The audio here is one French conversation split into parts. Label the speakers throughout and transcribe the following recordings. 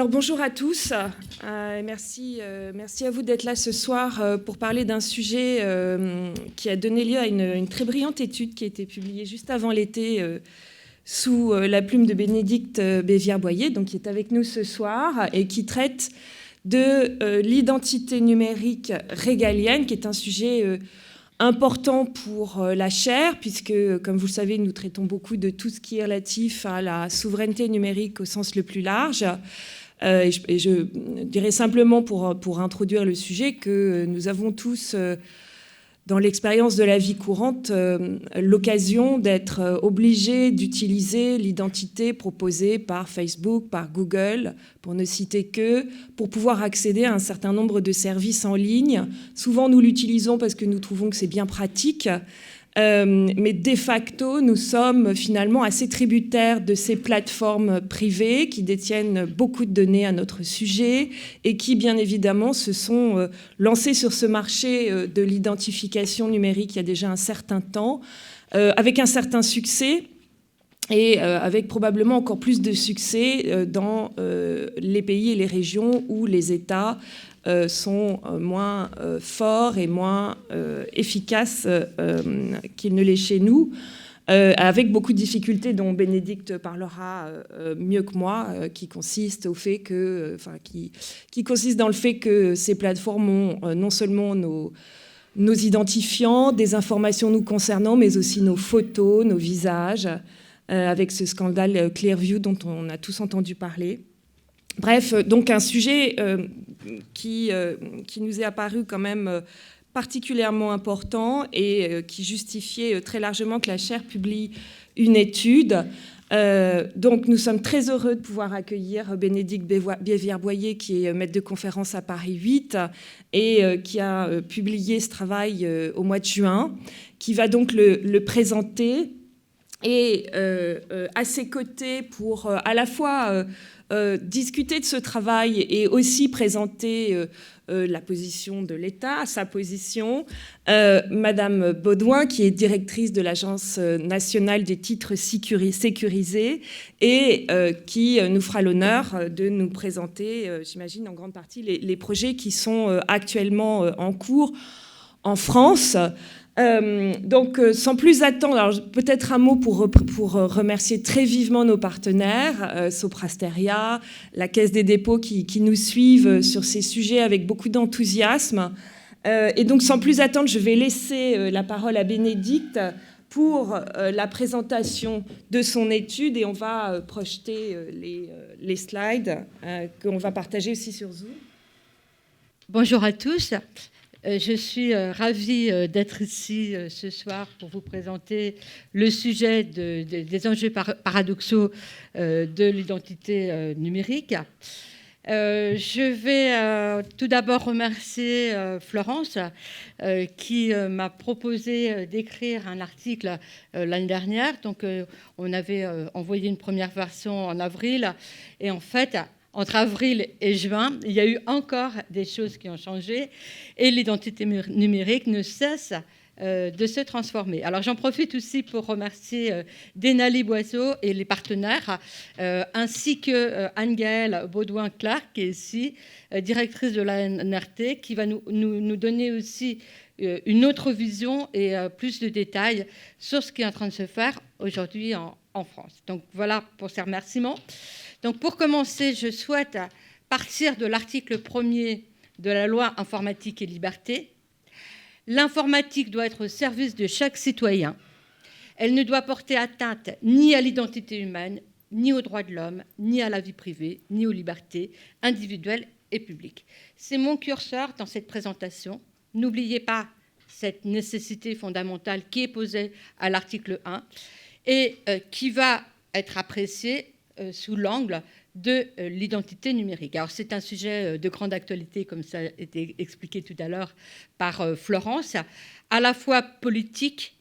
Speaker 1: Alors bonjour à tous, merci à vous d'être là ce soir pour parler d'un sujet qui a donné lieu à une très brillante étude qui a été publiée juste avant l'été sous la plume de Bénédicte Bévière-Boyer, donc qui est avec nous ce soir et qui traite de l'identité numérique régalienne, qui est un sujet important pour la chaire, puisque, comme vous le savez, nous traitons beaucoup de tout ce qui est relatif à la souveraineté numérique au sens le plus large. Et je dirais simplement pour introduire le sujet que nous avons tous, dans l'expérience de la vie courante, l'occasion d'être obligés d'utiliser l'identité proposée par Facebook, par Google, pour ne citer que, pour pouvoir accéder à un certain nombre de services en ligne. Souvent, nous l'utilisons parce que nous trouvons que c'est bien pratique. Mais de facto, nous sommes finalement assez tributaires de ces plateformes privées qui détiennent beaucoup de données à notre sujet et qui, bien évidemment, se sont lancées sur ce marché de l'identification numérique il y a déjà un certain temps, avec un certain succès et avec probablement encore plus de succès dans les pays et les régions où les États sont moins forts et moins efficaces qu'ils ne l'est chez nous, avec beaucoup de difficultés dont Bénédicte parlera mieux que moi, qui consistent dans le fait que ces plateformes ont non seulement nos identifiants, des informations nous concernant, mais aussi nos photos, nos visages, avec ce scandale Clearview dont on a tous entendu parler. Bref, donc un sujet qui nous est apparu quand même particulièrement important et qui justifiait très largement que la chaire publie une étude. Donc nous sommes très heureux de pouvoir accueillir Bénédicte Bévière-Boyer, qui est maître de conférence à Paris 8 et qui a publié ce travail au mois de juin, qui va donc le présenter. Et à ses côtés pour à la fois discuter de ce travail et aussi présenter la position de l'État, sa position, Madame Baudouin, qui est directrice de l'Agence nationale des titres sécurisés et qui nous fera l'honneur de nous présenter, j'imagine en grande partie, les projets qui sont actuellement en cours en France. Donc, sans plus attendre, alors peut-être un mot pour remercier très vivement nos partenaires, Soprasteria, la Caisse des dépôts qui nous suivent sur ces sujets avec beaucoup d'enthousiasme. Et donc, sans plus attendre, je vais laisser la parole à Bénédicte pour la présentation de son étude et on va projeter les slides qu'on va partager aussi sur Zoom.
Speaker 2: Bonjour à tous. Je suis ravie d'être ici ce soir pour vous présenter le sujet des enjeux paradoxaux de l'identité numérique. Je vais tout d'abord remercier Florence qui m'a proposé d'écrire un article l'année dernière. Donc, on avait envoyé une première version en avril et en fait, entre avril et juin, il y a eu encore des choses qui ont changé et l'identité numérique ne cesse de se transformer. Alors j'en profite aussi pour remercier Denali Boisseau et les partenaires, ainsi que Anne-Gaëlle Baudouin-Clark, qui est ici directrice de la NRT, qui va nous donner aussi une autre vision et plus de détails sur ce qui est en train de se faire aujourd'hui en France. Donc voilà pour ces remerciements. Donc pour commencer, je souhaite partir de l'article 1er de la loi informatique et liberté. L'informatique doit être au service de chaque citoyen. Elle ne doit porter atteinte ni à l'identité humaine, ni aux droits de l'homme, ni à la vie privée, ni aux libertés individuelles et publiques. C'est mon curseur dans cette présentation. N'oubliez pas cette nécessité fondamentale qui est posée à l'article 1 et qui va être appréciée sous l'angle de l'identité numérique. Alors c'est un sujet de grande actualité, comme ça a été expliqué tout à l'heure par Florence, à la fois politique,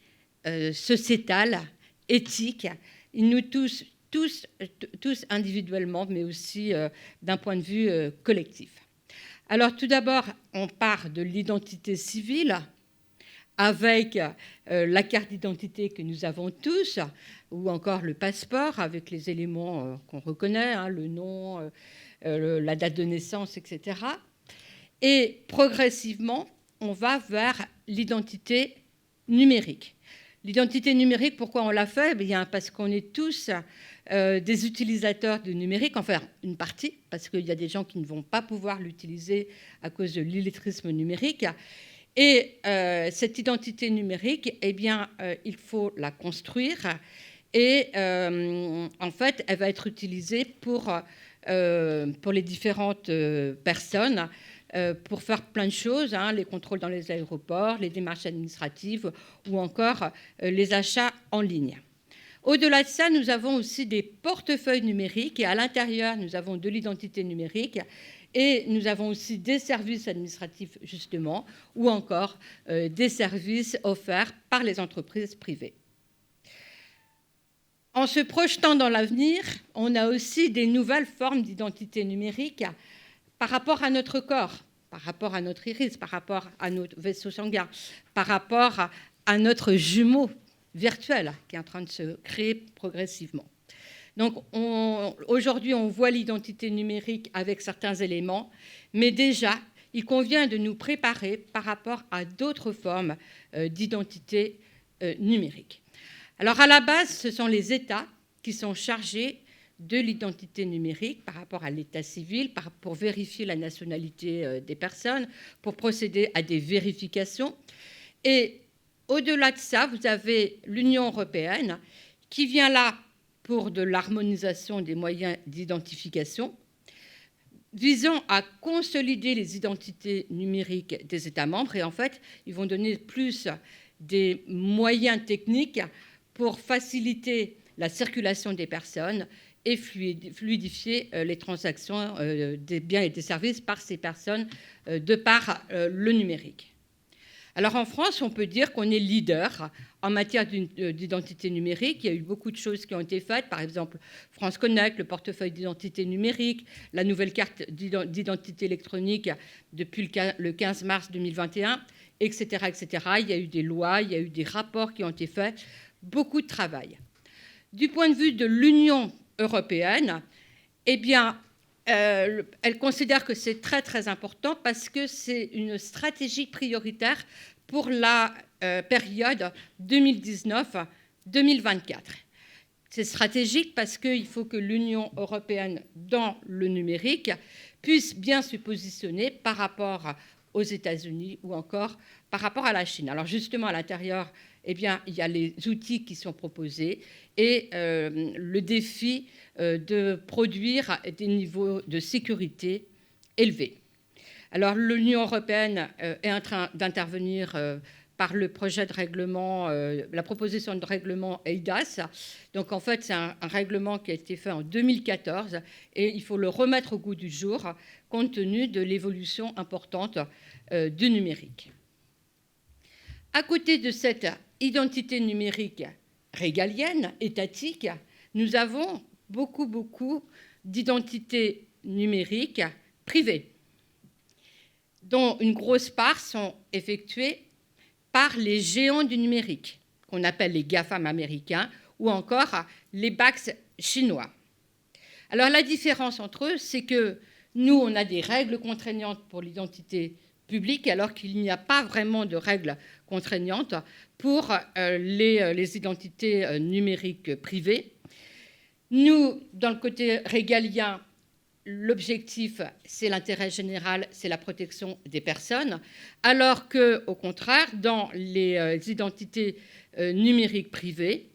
Speaker 2: sociétal, éthique. Il nous touche tous individuellement, mais aussi d'un point de vue collectif. Alors tout d'abord, on part de l'identité civile, avec la carte d'identité que nous avons tous, ou encore le passeport avec les éléments qu'on reconnaît, le nom, la date de naissance, etc. Et progressivement, on va vers l'identité numérique. L'identité numérique, pourquoi on l'a fait? Bien, parce qu'on est tous des utilisateurs du numérique, enfin une partie, parce qu'il y a des gens qui ne vont pas pouvoir l'utiliser à cause de l'illettrisme numérique. Et cette identité numérique, eh bien, il faut la construire. Et en fait, elle va être utilisée pour les différentes personnes, pour faire plein de choses, hein, les contrôles dans les aéroports, les démarches administratives ou encore les achats en ligne. Au-delà de ça, nous avons aussi des portefeuilles numériques et à l'intérieur, nous avons de l'identité numérique et nous avons aussi des services administratifs, justement, ou encore des services offerts par les entreprises privées. En se projetant dans l'avenir, on a aussi des nouvelles formes d'identité numérique par rapport à notre corps, par rapport à notre iris, par rapport à notre vaisseau sanguin, par rapport à notre jumeau virtuel qui est en train de se créer progressivement. Donc aujourd'hui, on voit l'identité numérique avec certains éléments, mais déjà, il convient de nous préparer par rapport à d'autres formes d'identité numérique. Alors à la base, ce sont les États qui sont chargés de l'identité numérique par rapport à l'état civil, pour vérifier la nationalité des personnes, pour procéder à des vérifications. Et au-delà de ça, vous avez l'Union européenne qui vient là pour de l'harmonisation des moyens d'identification, visant à consolider les identités numériques des États membres. Et en fait, ils vont donner plus des moyens techniques pour faciliter la circulation des personnes et fluidifier les transactions des biens et des services par ces personnes de par le numérique. Alors en France, on peut dire qu'on est leader en matière d'identité numérique. Il y a eu beaucoup de choses qui ont été faites, par exemple France Connect, le portefeuille d'identité numérique, la nouvelle carte d'identité électronique depuis le 15 mars 2021, etc., etc. Il y a eu des lois, il y a eu des rapports qui ont été faits, beaucoup de travail. Du point de vue de l'Union européenne, eh bien, elle considère que c'est très, très important parce que c'est une stratégie prioritaire pour la période 2019-2024. C'est stratégique parce qu'il faut que l'Union européenne, dans le numérique, puisse bien se positionner par rapport aux États-Unis ou encore par rapport à la Chine. Alors justement, à l'intérieur, eh bien, il y a les outils qui sont proposés et le défi de produire des niveaux de sécurité élevés. Alors l'Union européenne est en train d'intervenir par le projet de règlement, la proposition de règlement EIDAS. Donc en fait, c'est un règlement qui a été fait en 2014 et il faut le remettre au goût du jour compte tenu de l'évolution importante du numérique. À côté de cette identité numérique régalienne, étatique, nous avons beaucoup d'identités numériques privées, dont une grosse part sont effectuées par les géants du numérique, qu'on appelle les GAFAM américains, ou encore les BACS chinois. Alors la différence entre eux, c'est que nous, on a des règles contraignantes pour l'identité publique, alors qu'il n'y a pas vraiment de règles contraignantes pour les identités numériques privées. Nous, dans le côté régalien, l'objectif, c'est l'intérêt général, c'est la protection des personnes, alors qu'au contraire, dans les identités numériques privées,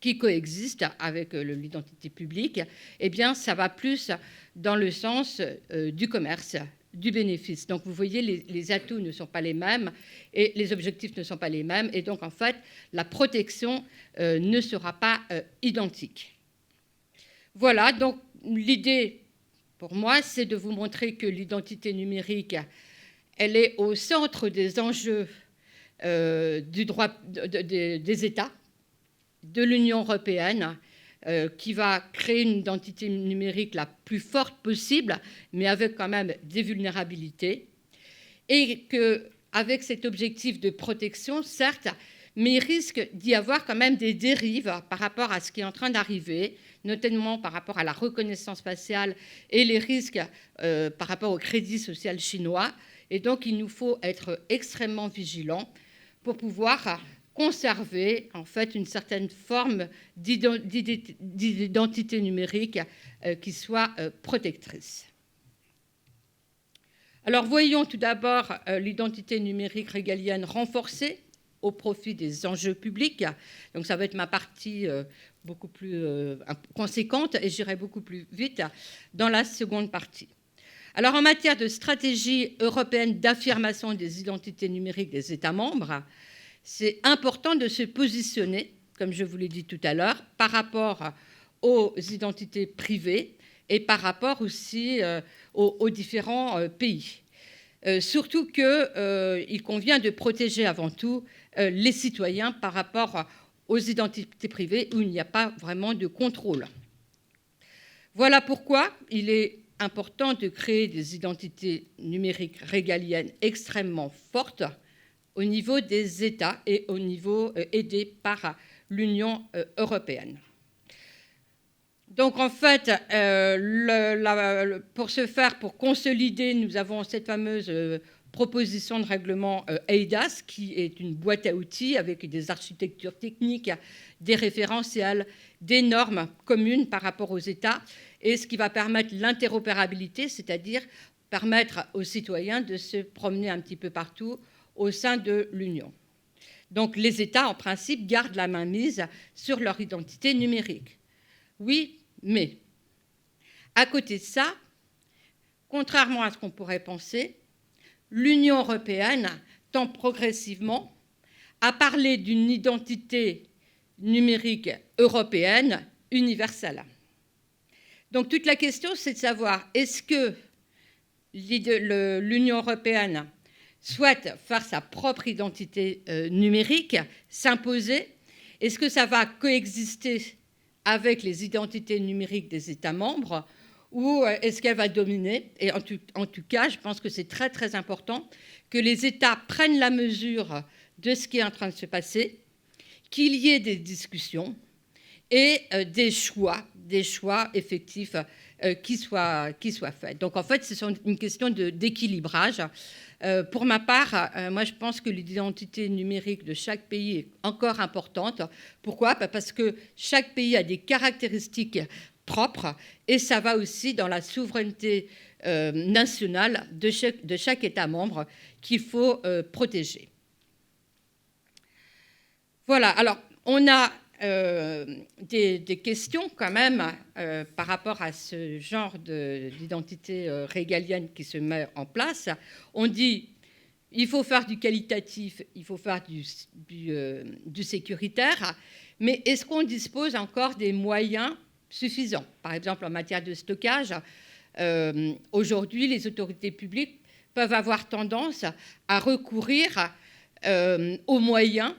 Speaker 2: qui coexistent avec l'identité publique, eh bien, ça va plus dans le sens du commerce, du bénéfice. Donc, vous voyez, les atouts ne sont pas les mêmes et les objectifs ne sont pas les mêmes. Et donc, en fait, la protection ne sera pas identique. Voilà, donc l'idée, pour moi, c'est de vous montrer que l'identité numérique, elle est au centre des enjeux du droit des États, de l'Union européenne, qui va créer une identité numérique la plus forte possible, mais avec quand même des vulnérabilités, et qu'avec cet objectif de protection, certes, mais il risque d'y avoir quand même des dérives par rapport à ce qui est en train d'arriver, notamment par rapport à la reconnaissance faciale et les risques par rapport au crédit social chinois. Et donc, il nous faut être extrêmement vigilants pour pouvoir conserver en fait une certaine forme d'identité numérique qui soit protectrice. Alors, voyons tout d'abord l'identité numérique régalienne renforcée au profit des enjeux publics. Donc, ça va être ma partie beaucoup plus conséquente et j'irai beaucoup plus vite dans la seconde partie. Alors, en matière de stratégie européenne d'affirmation des identités numériques des États membres, c'est important de se positionner, comme je vous l'ai dit tout à l'heure, par rapport aux identités privées et par rapport aussi aux différents pays. Surtout qu'il convient de protéger avant tout les citoyens par rapport aux identités privées où il n'y a pas vraiment de contrôle. Voilà pourquoi il est important de créer des identités numériques régaliennes extrêmement fortes au niveau des États et au niveau aidé par l'Union européenne. Donc, en fait, pour ce faire, pour consolider, nous avons cette fameuse proposition de règlement eIDAS, qui est une boîte à outils avec des architectures techniques, des référentiels, des normes communes par rapport aux États, et ce qui va permettre l'interopérabilité, c'est-à-dire permettre aux citoyens de se promener un petit peu partout au sein de l'Union. Donc, les États, en principe, gardent la mainmise sur leur identité numérique. Oui, mais à côté de ça, contrairement à ce qu'on pourrait penser, l'Union européenne tend progressivement à parler d'une identité numérique européenne universelle. Donc toute la question, c'est de savoir est-ce que l'Union européenne souhaite faire sa propre identité numérique, s'imposer? Est-ce que ça va coexister avec les identités numériques des États membres ou est-ce qu'elle va dominer? Et en tout cas, je pense que c'est très, très important que les États prennent la mesure de ce qui est en train de se passer, qu'il y ait des discussions et des choix effectifs qui soient faits. Donc, en fait, c'est une question d'équilibrage. Pour ma part, moi, je pense que l'identité numérique de chaque pays est encore importante. Pourquoi? Parce que chaque pays a des caractéristiques propres et ça va aussi dans la souveraineté nationale de chaque État membre qu'il faut protéger. Voilà, alors on a des questions quand même par rapport à ce genre d'identité régalienne qui se met en place. On dit il faut faire du qualitatif, il faut faire du sécuritaire, mais est-ce qu'on dispose encore des moyens suffisants? Par exemple, en matière de stockage, aujourd'hui, les autorités publiques peuvent avoir tendance à recourir aux moyens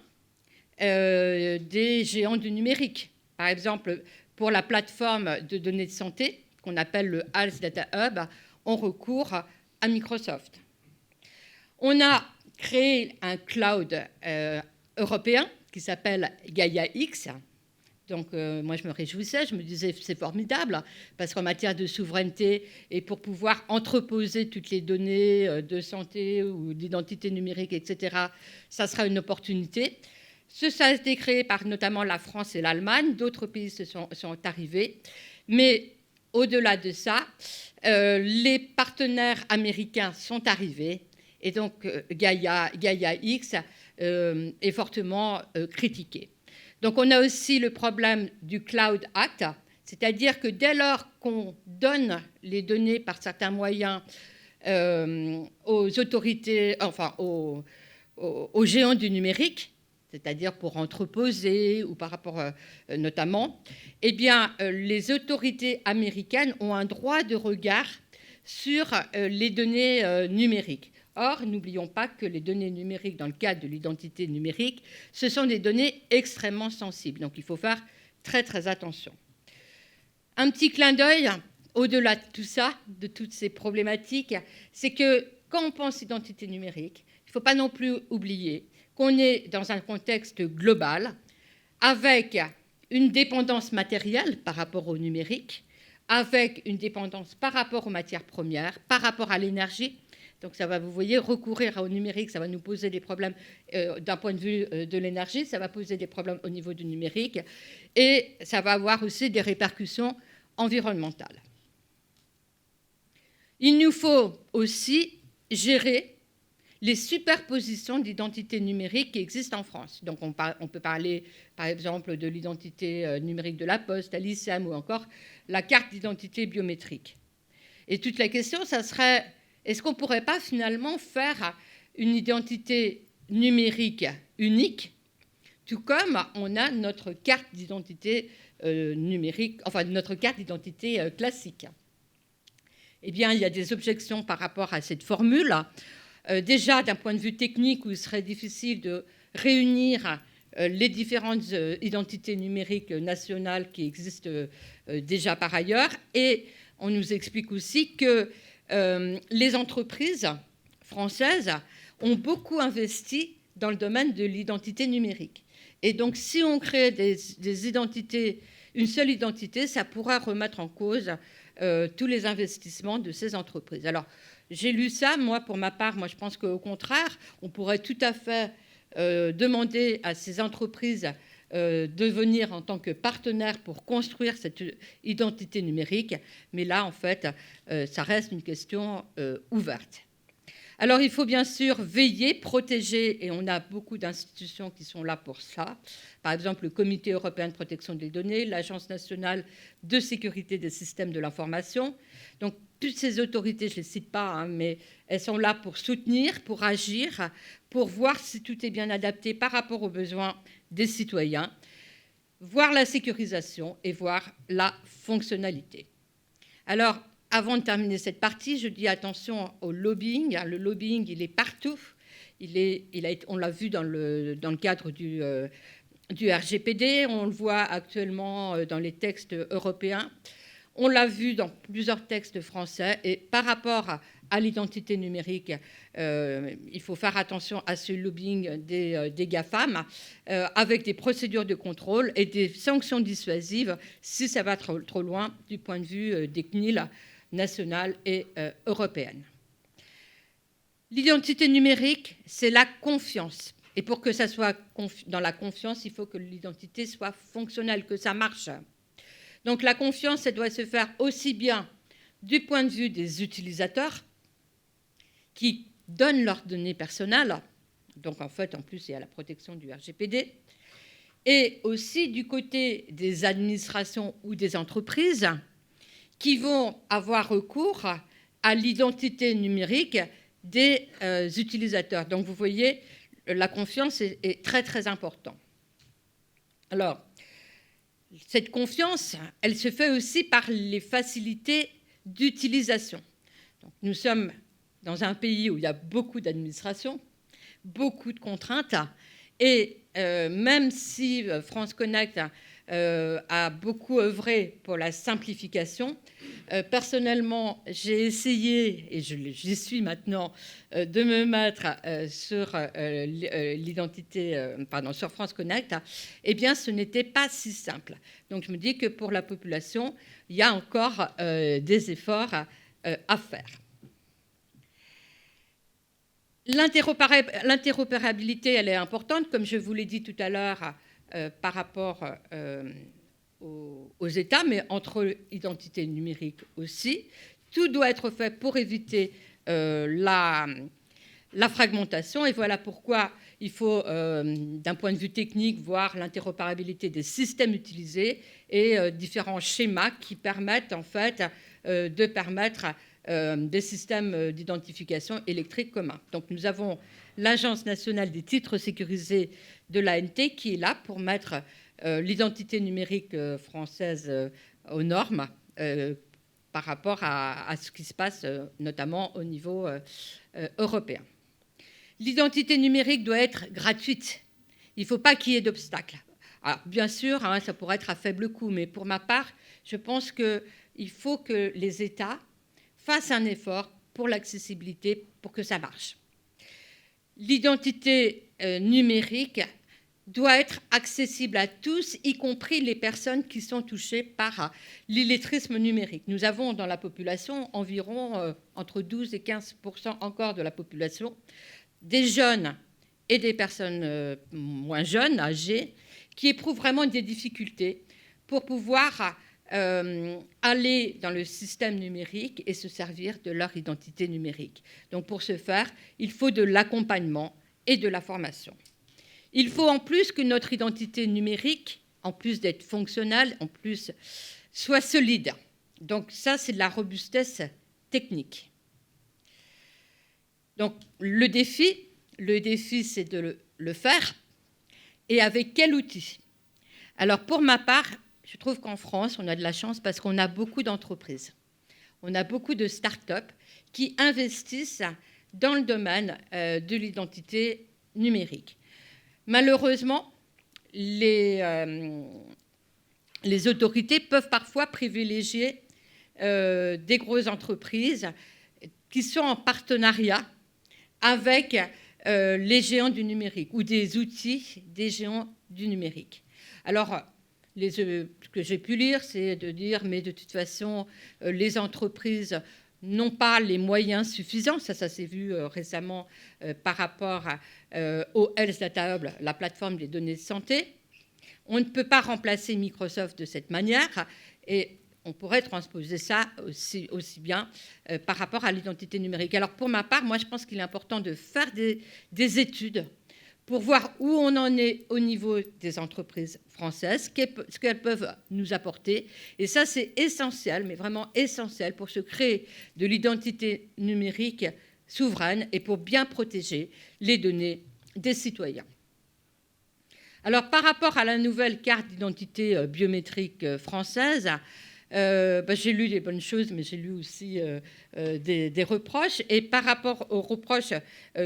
Speaker 2: des géants du numérique. Par exemple, pour la plateforme de données de santé, qu'on appelle le Health Data Hub, on recourt à Microsoft. On a créé un cloud européen qui s'appelle Gaia-X. Donc, moi, je me réjouissais, je me disais, c'est formidable, parce qu'en matière de souveraineté et pour pouvoir entreposer toutes les données de santé ou d'identité numérique, etc., ça sera une opportunité. Ça a été créé par notamment la France et l'Allemagne. D'autres pays sont arrivés. Mais au-delà de ça, les partenaires américains sont arrivés. Et donc, Gaia-X est fortement critiqué. Donc, on a aussi le problème du Cloud Act, c'est-à-dire que dès lors qu'on donne les données par certains moyens aux autorités, enfin aux géants du numérique, c'est-à-dire pour entreposer ou par rapport notamment, eh bien, les autorités américaines ont un droit de regard sur les données numériques. Or, n'oublions pas que les données numériques, dans le cadre de l'identité numérique, ce sont des données extrêmement sensibles. Donc, il faut faire très, très attention. Un petit clin d'œil, au-delà de tout ça, de toutes ces problématiques, c'est que quand on pense identité numérique, il ne faut pas non plus oublier qu'on est dans un contexte global avec une dépendance matérielle par rapport au numérique, avec une dépendance par rapport aux matières premières, par rapport à l'énergie. Donc ça va, vous voyez, recourir au numérique, ça va nous poser des problèmes d'un point de vue de l'énergie, ça va poser des problèmes au niveau du numérique, et ça va avoir aussi des répercussions environnementales. Il nous faut aussi gérer les superpositions d'identités numériques qui existent en France. Donc on peut parler, par exemple, de l'identité numérique de la Poste, à l'ISEM, ou encore la carte d'identité biométrique. Et toute la question, ça serait, est-ce qu'on ne pourrait pas finalement faire une identité numérique unique, tout comme on a notre carte d'identité numérique, enfin notre carte d'identité classique? Eh bien, il y a des objections par rapport à cette formule. Déjà, d'un point de vue technique, où il serait difficile de réunir les différentes identités numériques nationales qui existent déjà par ailleurs. Et on nous explique aussi que les entreprises françaises ont beaucoup investi dans le domaine de l'identité numérique. Et donc, si on crée des identités, une seule identité, ça pourra remettre en cause tous les investissements de ces entreprises. Alors, j'ai lu ça, moi, pour ma part, moi, je pense qu'au contraire, on pourrait tout à fait demander à ces entreprises de venir en tant que partenaires pour construire cette identité numérique. Mais là, en fait, ça reste une question ouverte. Alors, il faut bien sûr veiller, protéger, et on a beaucoup d'institutions qui sont là pour ça. Par exemple, le Comité européen de protection des données, l'Agence nationale de sécurité des systèmes de l'information. Donc, toutes ces autorités, je ne les cite pas, hein, mais elles sont là pour soutenir, pour agir, pour voir si tout est bien adapté par rapport aux besoins des citoyens, voir la sécurisation et voir la fonctionnalité. Alors, avant de terminer cette partie, je dis attention au lobbying. Le lobbying, il est partout. On l'a vu dans le cadre du RGPD, on le voit actuellement dans les textes européens, on l'a vu dans plusieurs textes français. Et par rapport à l'identité numérique, il faut faire attention à ce lobbying des GAFAM, avec des procédures de contrôle et des sanctions dissuasives si ça va trop loin du point de vue des CNIL nationale et européenne. L'identité numérique, c'est la confiance. Et pour que ça soit dans la confiance, il faut que l'identité soit fonctionnelle, que ça marche. Donc la confiance, elle doit se faire aussi bien du point de vue des utilisateurs qui donnent leurs données personnelles, donc en fait, en plus, il y a la protection du RGPD, et aussi du côté des administrations ou des entreprises qui vont avoir recours à l'identité numérique des utilisateurs. Donc, vous voyez, la confiance est très, très importante. Alors, cette confiance, elle se fait aussi par les facilités d'utilisation. Donc, nous sommes dans un pays où il y a beaucoup d'administration, beaucoup de contraintes, et même si France Connect a beaucoup œuvré pour la simplification. Personnellement, j'ai essayé, et j'y suis maintenant, de me mettre sur l'identité, sur France Connect. Eh bien, ce n'était pas si simple. Donc, je me dis que pour la population, il y a encore des efforts à faire. L'interopérabilité, elle est importante, comme je vous l'ai dit tout à l'heure, par rapport aux États, mais entre identité numérique aussi. Tout doit être fait pour éviter la fragmentation. Et voilà pourquoi il faut, d'un point de vue technique, voir l'interopérabilité des systèmes utilisés et différents schémas qui permettent en fait de permettre des systèmes d'identification électrique communs. Donc nous avons l'Agence nationale des titres sécurisés de l'ANT qui est là pour mettre l'identité numérique française aux normes par rapport à ce qui se passe notamment au niveau européen. L'identité numérique doit être gratuite. Il ne faut pas qu'il y ait d'obstacles. Alors, bien sûr, hein, ça pourrait être à faible coût, mais pour ma part, je pense qu'il faut que les États fassent un effort pour l'accessibilité, pour que ça marche. L'identité numérique doit être accessible à tous, y compris les personnes qui sont touchées par l'illettrisme numérique. Nous avons dans la population environ entre 12 et 15% encore de la population, des jeunes et des personnes moins jeunes, âgées, qui éprouvent vraiment des difficultés pour pouvoir aller dans le système numérique et se servir de leur identité numérique. Donc pour ce faire, il faut de l'accompagnement et de la formation. Il faut en plus que notre identité numérique, en plus d'être fonctionnelle, en plus soit solide. Donc ça, c'est de la robustesse technique. Donc le défi, c'est de le faire. Et avec quel outil? Alors pour ma part, je trouve qu'en France, on a de la chance parce qu'on a beaucoup d'entreprises. On a beaucoup de start-up qui investissent dans le domaine de l'identité numérique. Malheureusement, les autorités peuvent parfois privilégier des grosses entreprises qui sont en partenariat avec les géants du numérique ou des outils des géants du numérique. Alors, ce que j'ai pu lire, c'est de dire, mais de toute façon, les entreprises n'ont pas les moyens suffisants. Ça s'est vu récemment par rapport au Health Data Hub, la plateforme des données de santé. On ne peut pas remplacer Microsoft de cette manière et on pourrait transposer ça aussi bien par rapport à l'identité numérique. Alors pour ma part, moi je pense qu'il est important de faire des études pour voir où on en est au niveau des entreprises françaises, ce qu'elles peuvent nous apporter. Et ça, c'est essentiel, mais vraiment essentiel pour se créer de l'identité numérique souveraine et pour bien protéger les données des citoyens. Alors, par rapport à la nouvelle carte d'identité biométrique française, j'ai lu des bonnes choses, mais j'ai lu aussi des reproches. Et par rapport aux reproches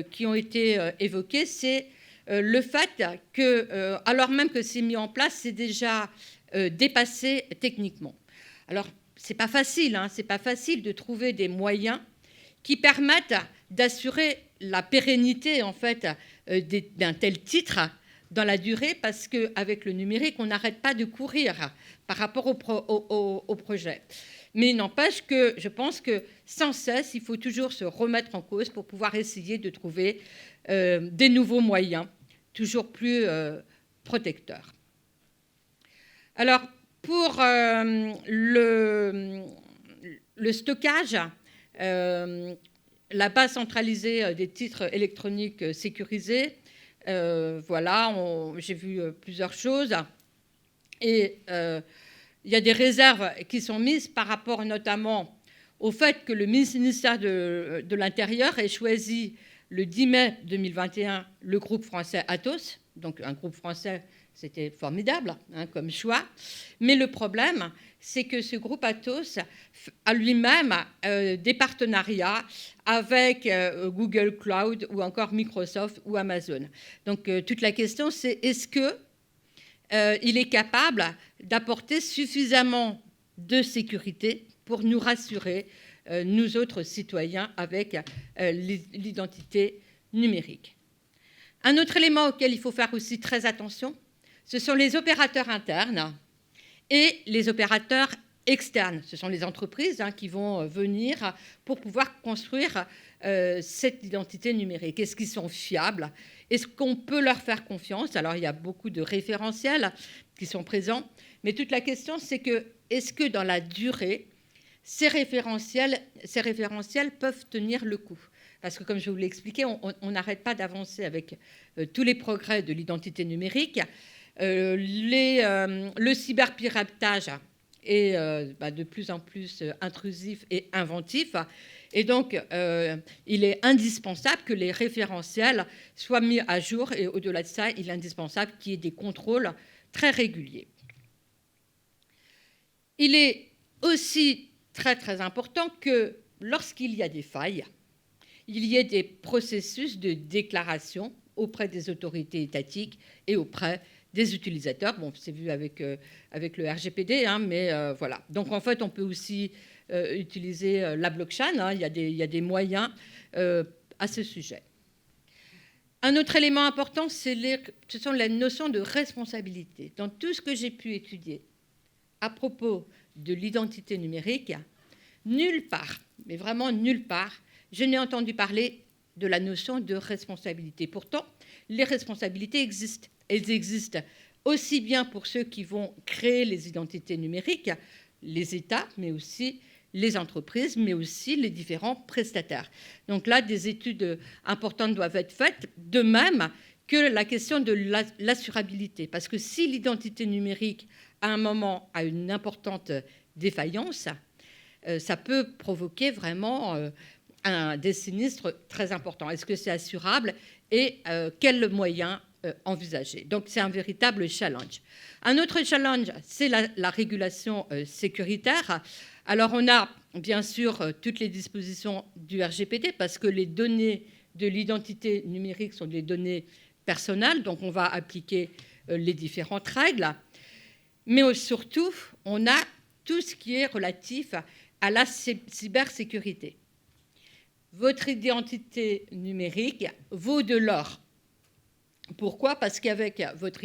Speaker 2: qui ont été évoqués, c'est le fait que, alors même que c'est mis en place, c'est déjà dépassé techniquement. Alors, c'est pas facile de trouver des moyens qui permettent d'assurer la pérennité, en fait, d'un tel titre dans la durée, parce qu'avec le numérique, on n'arrête pas de courir par rapport au projet. Mais il n'empêche que je pense que sans cesse, il faut toujours se remettre en cause pour pouvoir essayer de trouver des nouveaux moyens, toujours plus protecteurs. Alors, pour le stockage, la base centralisée des titres électroniques sécurisés, voilà, j'ai vu plusieurs choses. Et il y a des réserves qui sont mises par rapport notamment au fait que le ministère de l'Intérieur ait choisi le 10 mai 2021 le groupe français Atos. Donc un groupe français, c'était formidable comme choix. Mais le problème, c'est que ce groupe Atos a lui-même des partenariats avec Google Cloud ou encore Microsoft ou Amazon. Donc toute la question, c'est est-ce qu'il est capable d'apporter suffisamment de sécurité pour nous rassurer, nous autres citoyens, avec l'identité numérique. Un autre élément auquel il faut faire aussi très attention, ce sont les opérateurs internes et les opérateurs externes. Ce sont les entreprises qui vont venir pour pouvoir construire cette identité numérique. Est-ce qu'ils sont fiables? Est-ce qu'on peut leur faire confiance? Alors, il y a beaucoup de référentiels qui sont présents, mais toute la question, c'est que est-ce que dans la durée, ces référentiels peuvent tenir le coup? Parce que, comme je vous l'ai expliqué, on n'arrête pas d'avancer avec tous les progrès de l'identité numérique. Le cyberpiratage est de plus en plus intrusif et inventif. Et donc, il est indispensable que les référentiels soient mis à jour. Et au-delà de ça, il est indispensable qu'il y ait des contrôles très réguliers. Il est aussi très, très important que lorsqu'il y a des failles, il y ait des processus de déclaration auprès des autorités étatiques et auprès des utilisateurs. Bon, c'est vu avec le RGPD, mais voilà. Donc, en fait, on peut aussi utiliser la blockchain. Il y a des moyens à ce sujet. Un autre élément important, ce sont les notions de responsabilité. Dans tout ce que j'ai pu étudier à propos de l'identité numérique, nulle part, mais vraiment nulle part, je n'ai entendu parler de la notion de responsabilité. Pourtant, les responsabilités existent. Elles existent aussi bien pour ceux qui vont créer les identités numériques, les États, mais aussi les entreprises, mais aussi les différents prestataires. Donc là, des études importantes doivent être faites, de même que la question de l'assurabilité. Parce que si l'identité numérique, à un moment, a une importante défaillance, ça peut provoquer vraiment des sinistres très importants. Est-ce que c'est assurable et quels moyens envisager? Donc c'est un véritable challenge. Un autre challenge, c'est la régulation sécuritaire. Alors on a bien sûr toutes les dispositions du RGPD parce que les données de l'identité numérique sont des données personnelles, donc on va appliquer les différentes règles. Mais surtout, on a tout ce qui est relatif à la cybersécurité. Votre identité numérique vaut de l'or. Pourquoi? Parce qu'avec votre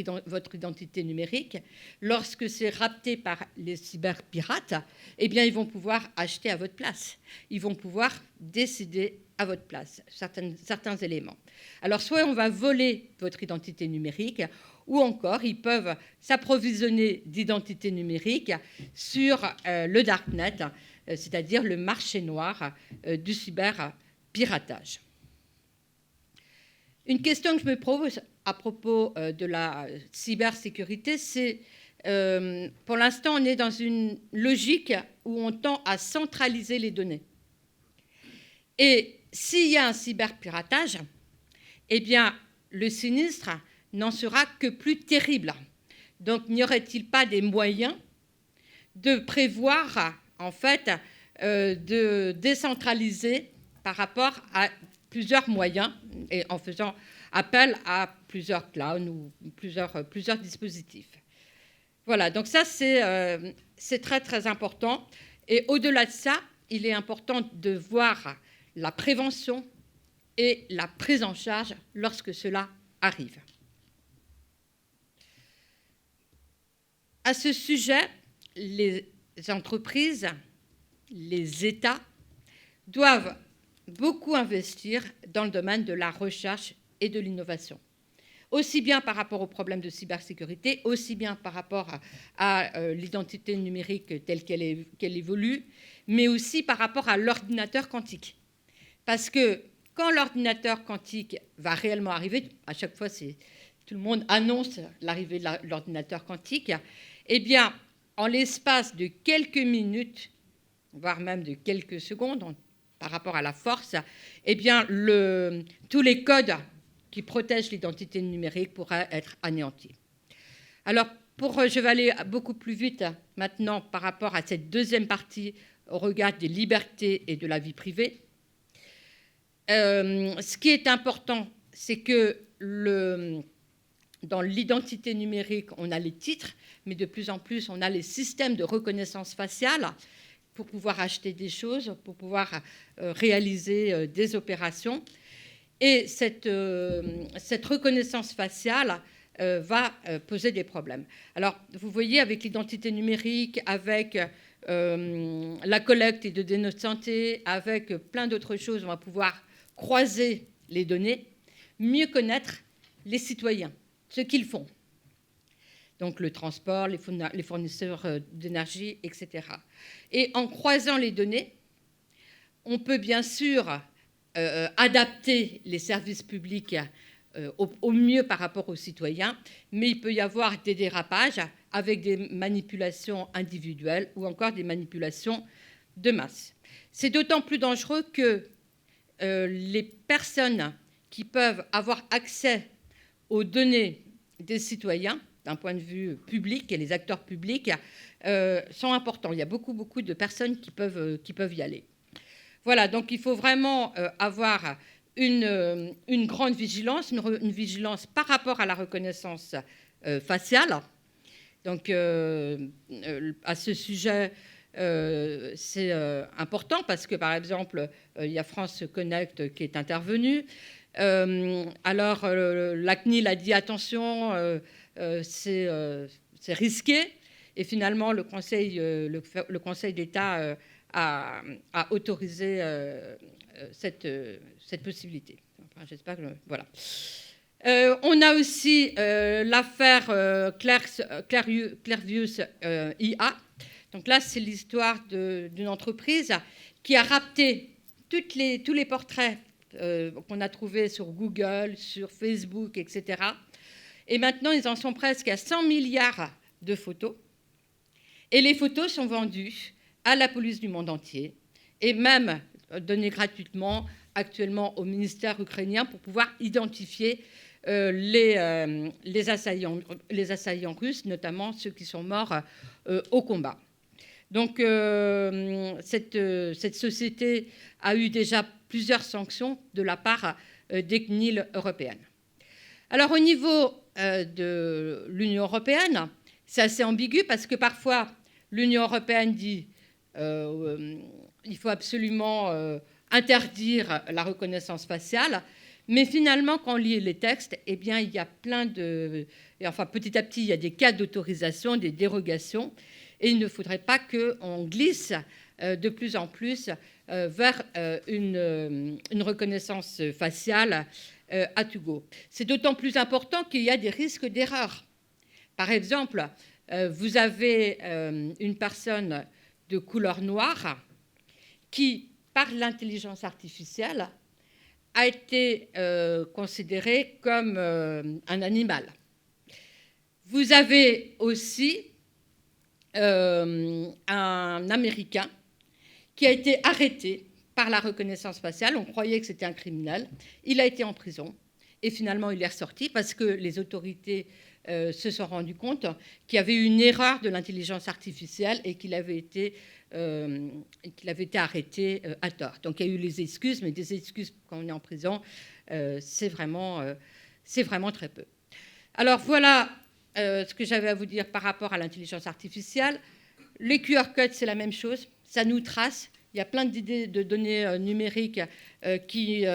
Speaker 2: identité numérique, lorsque c'est rapté par les cyberpirates, eh bien, ils vont pouvoir acheter à votre place. Ils vont pouvoir décider à votre place certains éléments. Alors, soit on va voler votre identité numérique, ou encore, ils peuvent s'approvisionner d'identités numériques sur le darknet, c'est-à-dire le marché noir du cyberpiratage. Une question que je me pose à propos de la cybersécurité, c'est pour l'instant, on est dans une logique où on tend à centraliser les données. Et s'il y a un cyberpiratage, eh bien, le sinistre n'en sera que plus terrible. Donc, n'y aurait-il pas des moyens de prévoir, en fait, de décentraliser par rapport à plusieurs moyens et en faisant appel à plusieurs clouds ou plusieurs dispositifs. Voilà, donc ça, c'est très, très important. Et au-delà de ça, il est important de voir la prévention et la prise en charge lorsque cela arrive. À ce sujet, les entreprises, les États doivent beaucoup investir dans le domaine de la recherche et de l'innovation, aussi bien par rapport aux problèmes de cybersécurité, aussi bien par rapport à l'identité numérique telle qu'elle évolue, mais aussi par rapport à l'ordinateur quantique. Parce que quand l'ordinateur quantique va réellement arriver, à chaque fois, tout le monde annonce l'arrivée de l'ordinateur quantique, eh bien, en l'espace de quelques minutes, voire même de quelques secondes, par rapport à la force, eh bien, tous les codes qui protègent l'identité numérique pourraient être anéantis. Alors, je vais aller beaucoup plus vite maintenant par rapport à cette deuxième partie au regard des libertés et de la vie privée. Ce qui est important, c'est que dans l'identité numérique, on a les titres, mais de plus en plus, on a les systèmes de reconnaissance faciale pour pouvoir acheter des choses, pour pouvoir réaliser des opérations. Et cette reconnaissance faciale va poser des problèmes. Alors, vous voyez, avec l'identité numérique, avec la collecte de données de santé, avec plein d'autres choses, on va pouvoir croiser les données, mieux connaître les citoyens, ce qu'ils font. Donc le transport, les fournisseurs d'énergie, etc. Et en croisant les données, on peut bien sûr adapter les services publics au mieux par rapport aux citoyens, mais il peut y avoir des dérapages avec des manipulations individuelles ou encore des manipulations de masse. C'est d'autant plus dangereux que les personnes qui peuvent avoir accès aux données des citoyens, d'un point de vue public, et les acteurs publics sont importants. Il y a beaucoup de personnes qui peuvent y aller. Voilà, donc il faut vraiment avoir une grande vigilance, une vigilance par rapport à la reconnaissance faciale. Donc, à ce sujet, c'est important parce que, par exemple, il y a France Connect qui est intervenu. Alors, la CNIL a dit attention, c'est risqué. Et finalement, le Conseil d'État a autorisé cette possibilité. Enfin, j'espère que... Voilà. On a aussi l'affaire Clearview IA. Donc là, c'est l'histoire d'une entreprise qui a rapté tous les portraits qu'on a trouvés sur Google, sur Facebook, etc. Et maintenant, ils en sont presque à 100 milliards de photos. Et les photos sont vendues à la police du monde entier et même données gratuitement actuellement au ministère ukrainien pour pouvoir identifier les assaillants russes, notamment ceux qui sont morts au combat. Donc, cette société a eu déjà plusieurs sanctions de la part des CNIL européennes. Alors, au niveau de l'Union européenne, c'est assez ambigu parce que parfois, l'Union européenne dit il faut absolument interdire la reconnaissance faciale. Mais finalement, quand on lit les textes, eh bien, il y a plein de... Enfin, petit à petit, il y a des cas d'autorisation, des dérogations. Et il ne faudrait pas qu'on glisse de plus en plus vers une reconnaissance faciale à tout go. C'est d'autant plus important qu'il y a des risques d'erreur. Par exemple, vous avez une personne de couleur noire qui, par l'intelligence artificielle, a été considéré comme un animal. Vous avez aussi un Américain qui a été arrêté par la reconnaissance faciale. On croyait que c'était un criminel. Il a été en prison et finalement il est ressorti parce que les autorités se sont rendues compte qu'il y avait eu une erreur de l'intelligence artificielle et qu'il avait été arrêté à tort. Donc il y a eu les excuses, mais des excuses quand on est en prison, c'est vraiment très peu. Alors voilà ce que j'avais à vous dire par rapport à l'intelligence artificielle. Les QR codes, c'est la même chose, ça nous trace. Il y a plein d'idées de données numériques qui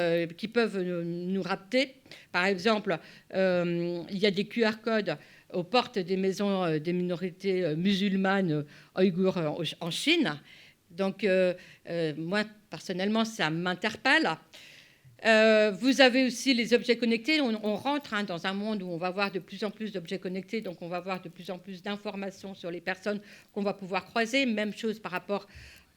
Speaker 2: peuvent nous rapter. Par exemple, il y a des QR codes aux portes des maisons des minorités musulmanes ouïghours en Chine. Donc, moi, personnellement, ça m'interpelle. Vous avez aussi les objets connectés. On rentre dans un monde où on va avoir de plus en plus d'objets connectés, donc on va avoir de plus en plus d'informations sur les personnes qu'on va pouvoir croiser. Même chose par rapport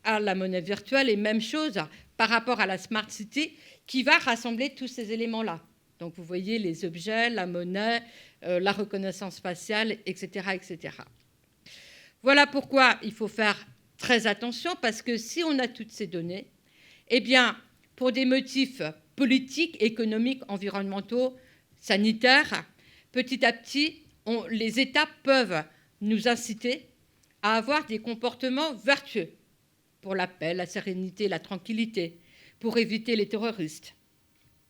Speaker 2: à la monnaie virtuelle et même chose par rapport à la Smart City qui va rassembler tous ces éléments-là. Donc, vous voyez les objets, la monnaie, la reconnaissance faciale, etc., etc. Voilà pourquoi il faut faire très attention, parce que si on a toutes ces données, eh bien, pour des motifs politiques, économiques, environnementaux, sanitaires, petit à petit, les États peuvent nous inciter à avoir des comportements vertueux pour la paix, la sérénité, la tranquillité, pour éviter les terroristes.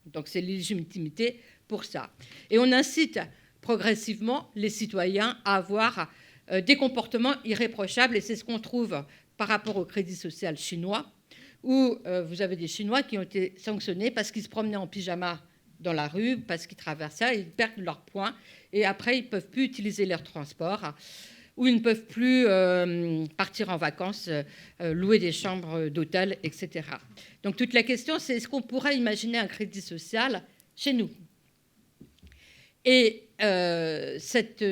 Speaker 2: Donc c'est légitimité pour ça. Et on incite progressivement les citoyens à avoir des comportements irréprochables, et c'est ce qu'on trouve par rapport au crédit social chinois, où vous avez des Chinois qui ont été sanctionnés parce qu'ils se promenaient en pyjama dans la rue, parce qu'ils traversaient, ils perdent leurs points, et après ils ne peuvent plus utiliser leur transport, ou ils ne peuvent plus partir en vacances, louer des chambres d'hôtel, etc. Donc toute la question, c'est est-ce qu'on pourrait imaginer un crédit social chez nous? Et cette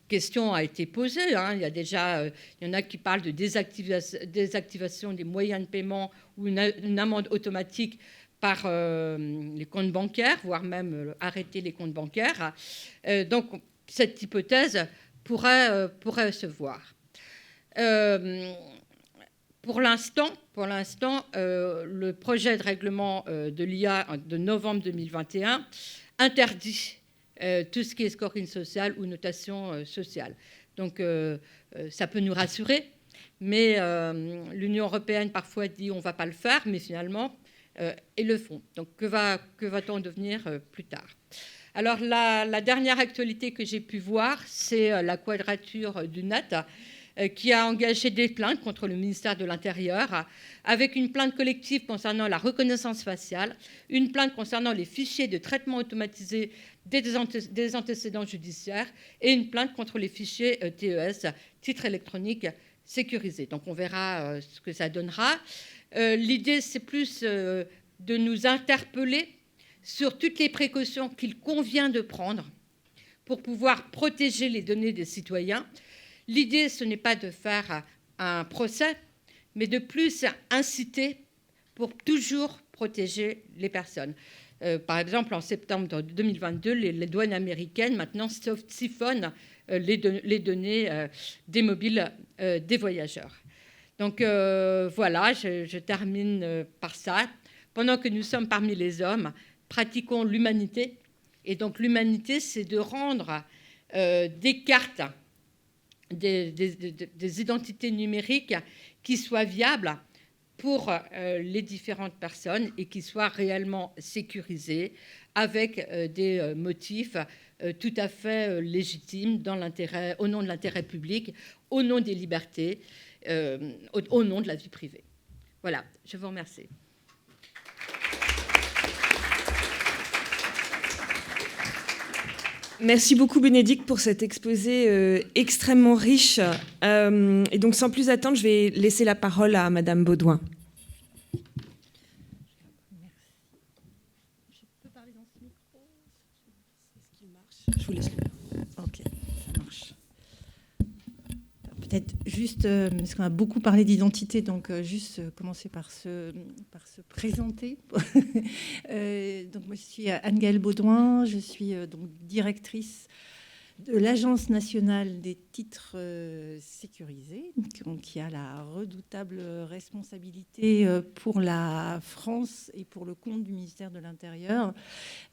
Speaker 2: question a été posée. Hein. Il y en a qui parlent de désactivation des moyens de paiement ou une amende automatique par les comptes bancaires, voire même arrêter les comptes bancaires. Donc cette hypothèse pourrait se voir. Pour l'instant, le projet de règlement de l'IA de novembre 2021 interdit tout ce qui est scoring social ou notation sociale. Donc, ça peut nous rassurer, mais l'Union européenne parfois dit on ne va pas le faire, mais finalement, ils le font. Donc, que va-t-on devenir plus tard? Alors, la dernière actualité que j'ai pu voir, c'est la quadrature du net. qui a engagé des plaintes contre le ministère de l'Intérieur, avec une plainte collective concernant la reconnaissance faciale, une plainte concernant les fichiers de traitement automatisé des antécédents judiciaires et une plainte contre les fichiers TES, titres électroniques sécurisés. Donc on verra ce que ça donnera. L'idée, c'est plus de nous interpeller sur toutes les précautions qu'il convient de prendre pour pouvoir protéger les données des citoyens. L'idée, ce n'est pas de faire un procès, mais de plus inciter pour toujours protéger les personnes. Par exemple, en septembre 2022, les douanes américaines maintenant siphonnent les données des mobiles des voyageurs. Donc voilà, je termine par ça. Pendant que nous sommes parmi les hommes, pratiquons l'humanité. Et donc l'humanité, c'est de rendre des cartes, des identités numériques qui soient viables pour les différentes personnes et qui soient réellement sécurisées avec des motifs tout à fait légitimes au nom de l'intérêt public, au nom des libertés, au nom de la vie privée. Voilà, je vous remercie.
Speaker 1: Merci beaucoup Bénédicte pour cet exposé extrêmement riche. Et donc sans plus attendre, je vais laisser la parole à Madame Baudouin.
Speaker 3: Je peux parler dans ce micro ? Est-ce qu'il marche ? Je vous laisse. Ok, ça marche. Peut-être juste, parce qu'on a beaucoup parlé d'identité, donc juste commencer par se présenter. Donc moi je suis Anne-Gaëlle Baudouin, je suis donc directrice de l'Agence nationale des titres sécurisés, qui a la redoutable responsabilité pour la France et pour le compte du ministère de l'Intérieur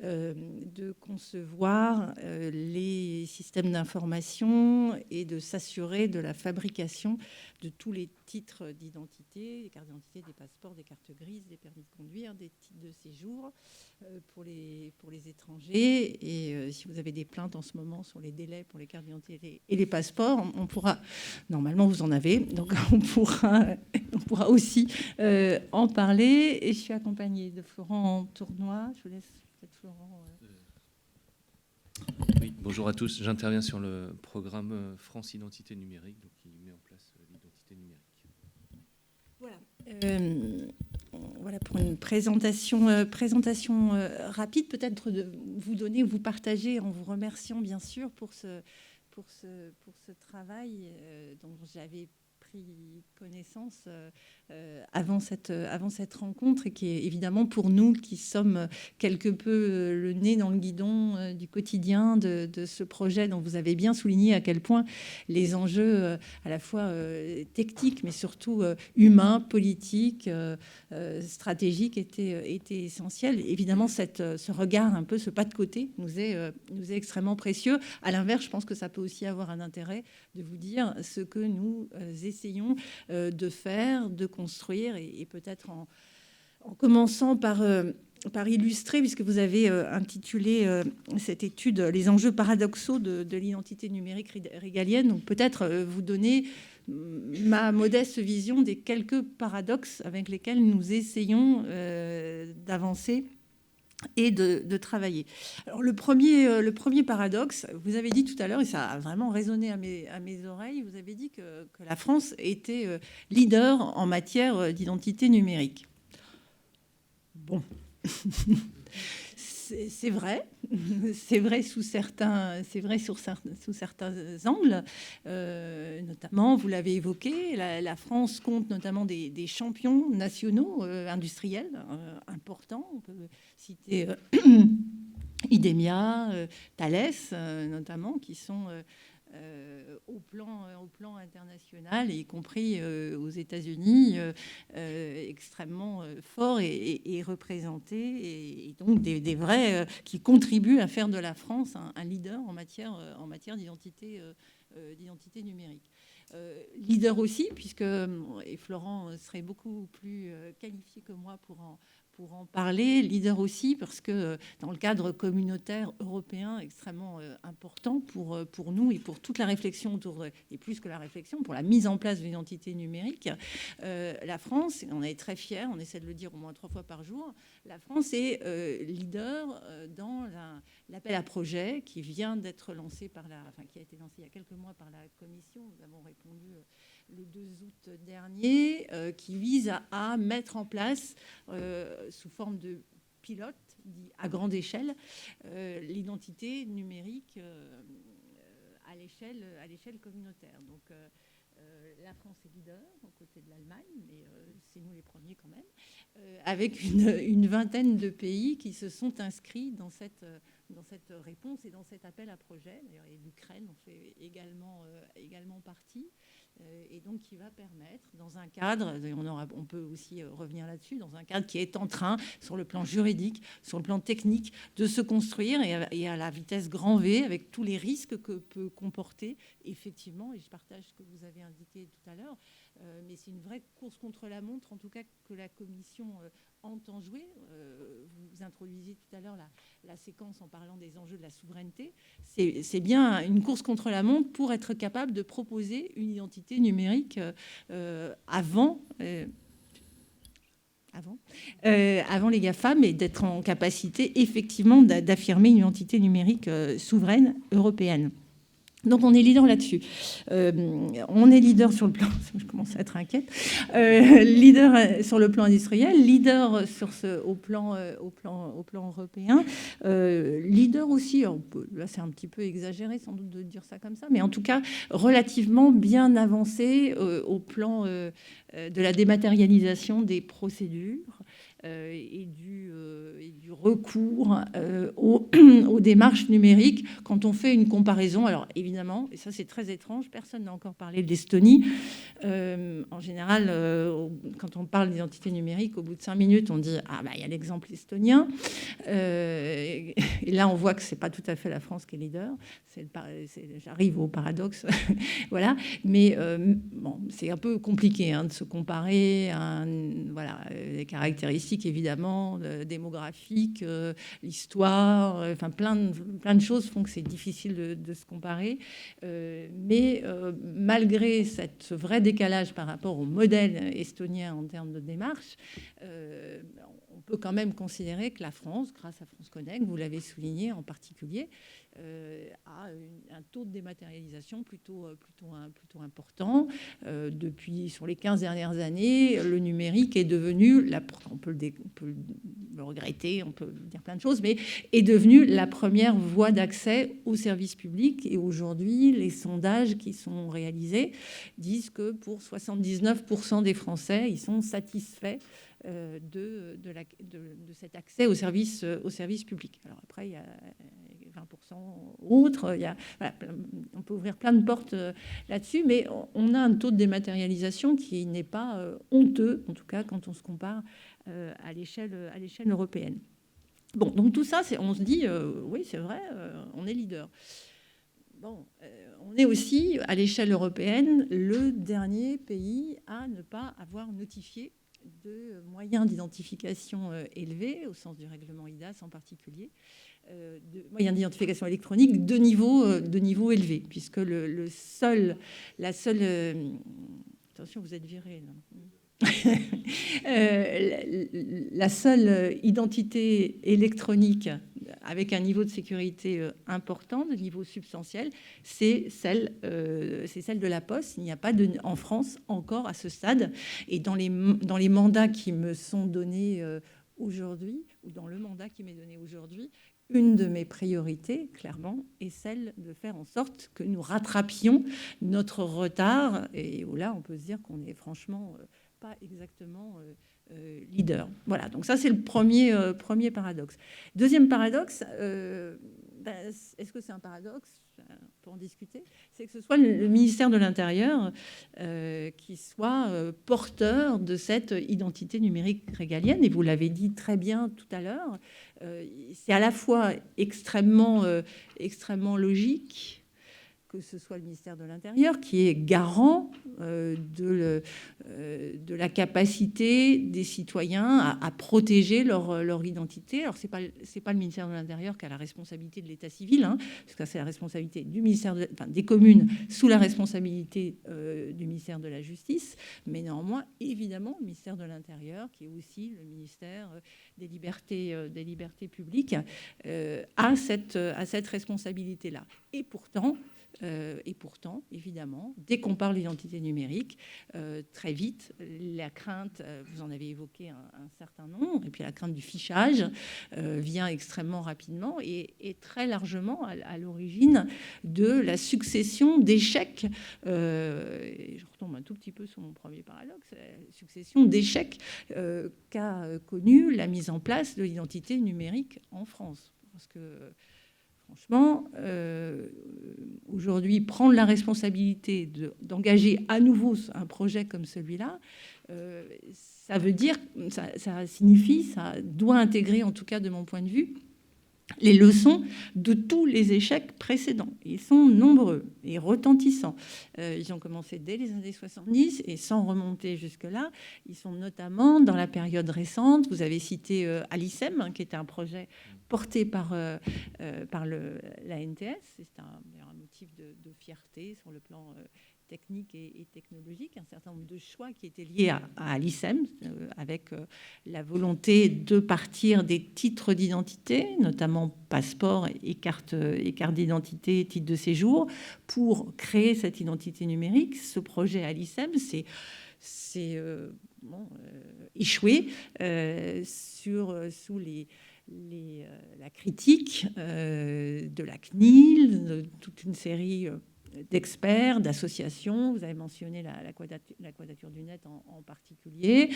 Speaker 3: de concevoir les systèmes d'information et de s'assurer de la fabrication de tous les titres d'identité, des cartes d'identité, des passeports, des cartes grises, des permis de conduire, des titres de séjour pour les étrangers. Et si vous avez des plaintes en ce moment sur les délais pour les cartes d'identité et les passeports, on pourra, normalement vous en avez, donc on pourra aussi en parler. Et je suis accompagnée de Florent Tournois. Je vous laisse peut-être Florent.
Speaker 4: Oui, bonjour à tous. J'interviens sur le programme France Identité Numérique, donc qui met en place l'identité numérique.
Speaker 3: Voilà. Voilà pour une présentation rapide, peut-être de vous donner, vous partager, en vous remerciant bien sûr pour ce travail dont j'avais pris connaissance avant cette rencontre et qui est évidemment pour nous qui sommes quelque peu le nez dans le guidon du quotidien de ce projet dont vous avez bien souligné à quel point les enjeux à la fois techniques mais surtout humains, politiques, stratégiques étaient essentiels. Évidemment, ce regard un peu, ce pas de côté nous est extrêmement précieux. À l'inverse, je pense que ça peut aussi avoir un intérêt de vous dire ce que nous essayons de faire, de construire et peut-être en commençant par illustrer, puisque vous avez intitulé cette étude « Les enjeux paradoxaux de l'identité numérique régalienne ». Donc peut-être vous donner ma modeste vision des quelques paradoxes avec lesquels nous essayons d'avancer et de travailler. Alors le premier paradoxe, vous avez dit tout à l'heure, et ça a vraiment résonné à mes oreilles, vous avez dit que la France était leader en matière d'identité numérique. Bon, c'est vrai sur certains angles, notamment, vous l'avez évoqué, la France compte notamment des champions nationaux industriels importants. On peut citer Idemia, Thales, notamment, qui sont au plan international, y compris aux États-Unis, extrêmement forts et représentés, et donc des vrais qui contribuent à faire de la France un leader en matière d'identité numérique. Leader aussi, puisque, et Florent serait beaucoup plus qualifié que moi pour pour en parler, leader aussi parce que dans le cadre communautaire européen extrêmement important pour nous et pour toute la réflexion autour, et plus que la réflexion, pour la mise en place de l'identité numérique, la France, on est très fiers, on essaie de le dire au moins 3 fois par jour, la France est leader dans l'appel à projet qui vient d'être lancé qui a été lancé il y a quelques mois par la Commission. Nous avons répondu le 2 août dernier, qui vise à mettre en place, sous forme de pilote, dit à grande échelle, l'identité numérique à l'échelle communautaire. Donc, la France est leader aux côtés de l'Allemagne, mais c'est nous les premiers quand même, avec une vingtaine de pays qui se sont inscrits dans cette réponse et dans cet appel à projet. D'ailleurs, l'Ukraine en fait également partie. Et donc qui va permettre, dans un cadre, on peut aussi revenir là-dessus, dans un cadre qui est en train, sur le plan juridique, sur le plan technique, de se construire et à la vitesse grand V, avec tous les risques que peut comporter, effectivement, et je partage ce que vous avez indiqué tout à l'heure, mais c'est une vraie course contre la montre, en tout cas que la Commission entend jouer. Vous introduisiez tout à l'heure la séquence en parlant des enjeux de la souveraineté. C'est bien une course contre la montre pour être capable de proposer une identité numérique avant les GAFAM, et d'être en capacité effectivement d'affirmer une identité numérique souveraine européenne. Donc, on est leader là-dessus. On est leader sur le plan... Je commence à être inquiète. Leader sur le plan industriel, leader au plan européen, leader aussi, là c'est un petit peu exagéré sans doute de dire ça comme ça, mais en tout cas relativement bien avancé au plan de la dématérialisation des procédures et du recours aux démarches numériques quand on fait une comparaison. Alors évidemment, et ça c'est très étrange, personne n'a encore parlé de l'Estonie. En général, quand on parle d'identité numérique, au bout de 5 minutes, on dit « Ah, bah, il y a l'exemple estonien ». Et là, on voit que c'est pas tout à fait la France qui est leader. J'arrive au paradoxe. Voilà. Mais bon, c'est un peu compliqué de se comparer à les caractéristiques évidemment démographiques, l'histoire, enfin plein de choses font que c'est difficile de se comparer. Mais malgré ce vrai décalage par rapport au modèle estonien en termes de démarche, on peut quand même considérer que la France, grâce à France Connect, vous l'avez souligné en particulier, a un taux de dématérialisation plutôt important. Sur les 15 dernières années, le numérique est devenu, on peut le regretter, on peut dire plein de choses, mais est devenu la première voie d'accès aux services publics. Et aujourd'hui, les sondages qui sont réalisés disent que pour 79% des Français, ils sont satisfaits de cet accès aux services publics. Alors après, il y a 20% autres. On peut ouvrir plein de portes là-dessus, mais on a un taux de dématérialisation qui n'est pas honteux, en tout cas quand on se compare à l'échelle européenne. Bon, donc tout ça, on se dit, oui, c'est vrai, on est leader. Bon, on est aussi, à l'échelle européenne, le dernier pays à ne pas avoir notifié de moyens d'identification élevés, au sens du règlement IDAS en particulier, de moyens d'identification électronique de niveau élevé, puisque la seule... attention, vous êtes viré, là. La seule identité électronique avec un niveau de sécurité important, de niveau substantiel, c'est celle de la Poste. Il n'y a pas en France encore à ce stade. Et dans les mandats qui me sont donnés aujourd'hui, ou dans le mandat qui m'est donné aujourd'hui, une de mes priorités, clairement, est celle de faire en sorte que nous rattrapions notre retard. Et là, on peut se dire qu'on est franchement... pas exactement leader. Voilà, donc ça c'est le premier paradoxe. Deuxième paradoxe, est-ce que c'est un paradoxe? On peut en discuter. C'est que ce soit le ministère de l'Intérieur qui soit porteur de cette identité numérique régalienne. Et vous l'avez dit très bien tout à l'heure, c'est à la fois extrêmement logique que ce soit le ministère de l'Intérieur, qui est garant de la capacité des citoyens à protéger leur identité. Alors, c'est pas le ministère de l'Intérieur qui a la responsabilité de l'état civil, hein, parce que c'est la responsabilité du ministère des communes sous la responsabilité du ministère de la Justice, mais néanmoins, évidemment, le ministère de l'Intérieur, qui est aussi le ministère des libertés publiques, a cette responsabilité-là. Et pourtant, évidemment, dès qu'on parle d'identité numérique, très vite, la crainte, vous en avez évoqué un certain nombre, et puis la crainte du fichage vient extrêmement rapidement et très largement à l'origine de la succession d'échecs. Je retombe un tout petit peu sur mon premier paradoxe, la succession d'échecs qu'a connue la mise en place de l'identité numérique en France. Parce que franchement, aujourd'hui, prendre la responsabilité d'engager à nouveau un projet comme celui-là, ça veut dire, ça signifie, ça doit intégrer, en tout cas de mon point de vue, les leçons de tous les échecs précédents. Ils sont nombreux et retentissants. Ils ont commencé dès les années 70 et sans remonter jusque-là. Ils sont notamment dans la période récente. Vous avez cité Alicem, hein, qui était un projet porté par l'ANTS. C'est un motif de fierté sur le plan technique et technologique, un certain nombre de choix qui étaient liés à Alicem, avec la volonté de partir des titres d'identité, notamment passeport et carte d'identité, titre de séjour, pour créer cette identité numérique. Ce projet Alicem, c'est échoué sous la critique de la CNIL, de toute une série d'experts, d'associations. Vous avez mentionné la Quadrature du Net en particulier,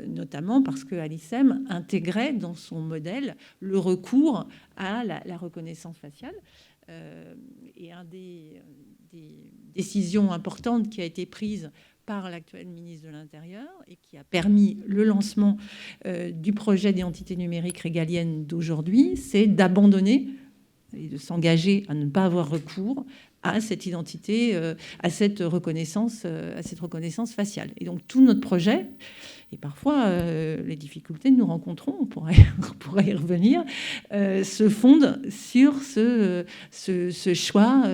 Speaker 3: notamment parce que Alicem intégrait dans son modèle le recours à la reconnaissance faciale. Et une des décisions importantes qui a été prise par l'actuel ministre de l'Intérieur et qui a permis le lancement du projet d'identité numérique régalienne d'aujourd'hui, c'est d'abandonner et de s'engager à ne pas avoir recours à cette identité, à cette reconnaissance faciale. Et donc tout notre projet, et parfois les difficultés que nous rencontrons, on pourrait y revenir, se fondent sur ce choix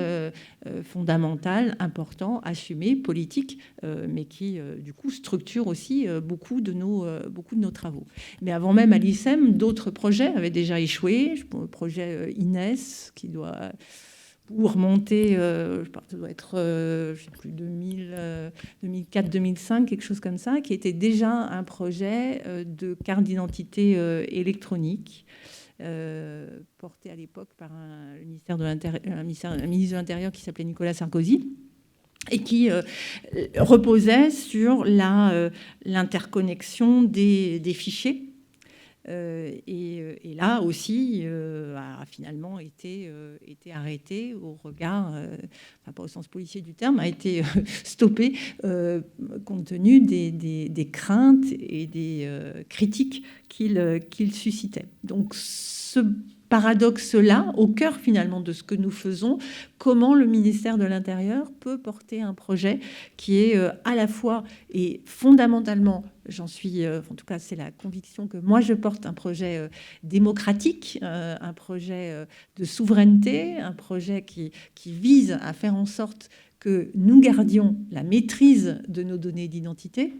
Speaker 3: fondamental, important, assumé, politique, mais qui du coup structure aussi beaucoup de nos travaux. Mais avant même Alicem, d'autres projets avaient déjà échoué. Le projet INES qui doit remonter, ça doit être, je sais plus, 2004-2005, quelque chose comme ça, qui était déjà un projet de carte d'identité électronique, porté à l'époque par un ministre de l'Intérieur qui s'appelait Nicolas Sarkozy, et qui reposait sur l'interconnexion des fichiers. Et là aussi a finalement été arrêté au regard, pas au sens policier du terme, a été stoppé compte tenu des craintes et des critiques qu'il suscitait. Donc ce paradoxe-là, au cœur finalement de ce que nous faisons, comment le ministère de l'Intérieur peut porter un projet qui est à la fois et fondamentalement, j'en suis, en tout cas c'est la conviction que moi je porte, un projet démocratique, un projet de souveraineté, un projet qui vise à faire en sorte que nous gardions la maîtrise de nos données d'identité.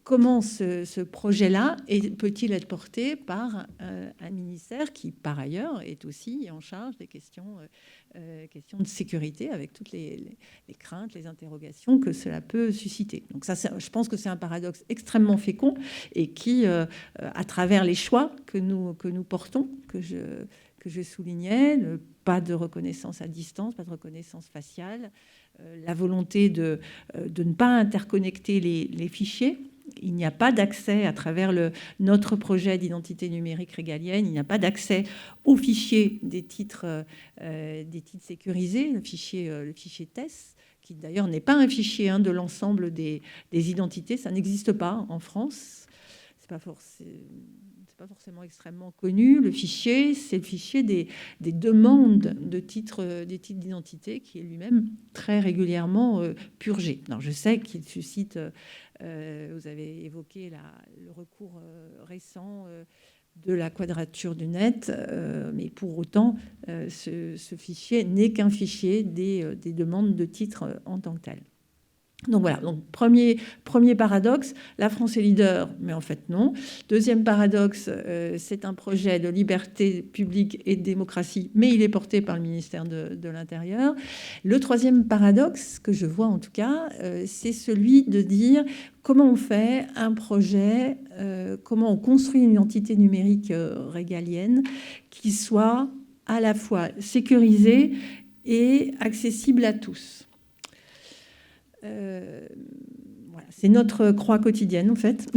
Speaker 3: Comment ce projet-là peut-il être porté par un ministère qui, par ailleurs, est aussi en charge des questions de sécurité, avec toutes les craintes, les interrogations que cela peut susciter. Donc ça, je pense que c'est un paradoxe extrêmement fécond et qui, à travers les choix que nous portons, que je soulignais, pas de reconnaissance à distance, pas de reconnaissance faciale, la volonté de ne pas interconnecter les fichiers. Il n'y a pas d'accès à travers notre projet d'identité numérique régalienne, il n'y a pas d'accès aux fichiers des titres sécurisés, le fichier TES, qui d'ailleurs n'est pas un fichier de l'ensemble des identités, ça n'existe pas en France. pas forcément extrêmement connu. Le fichier, c'est le fichier des demandes de titres d'identité qui est lui-même très régulièrement purgé. Alors, je sais qu'il suscite, vous avez évoqué le recours récent de la Quadrature du Net, mais pour autant, ce fichier n'est qu'un fichier des demandes de titres en tant que tel. Donc voilà, donc premier paradoxe, la France est leader, mais en fait non. Deuxième paradoxe, c'est un projet de liberté publique et de démocratie, mais il est porté par le ministère de l'Intérieur. Le troisième paradoxe que je vois en tout cas, c'est celui de dire comment on fait un projet, comment on construit une identité numérique régalienne qui soit à la fois sécurisée et accessible à tous. Voilà, c'est notre croix quotidienne en fait,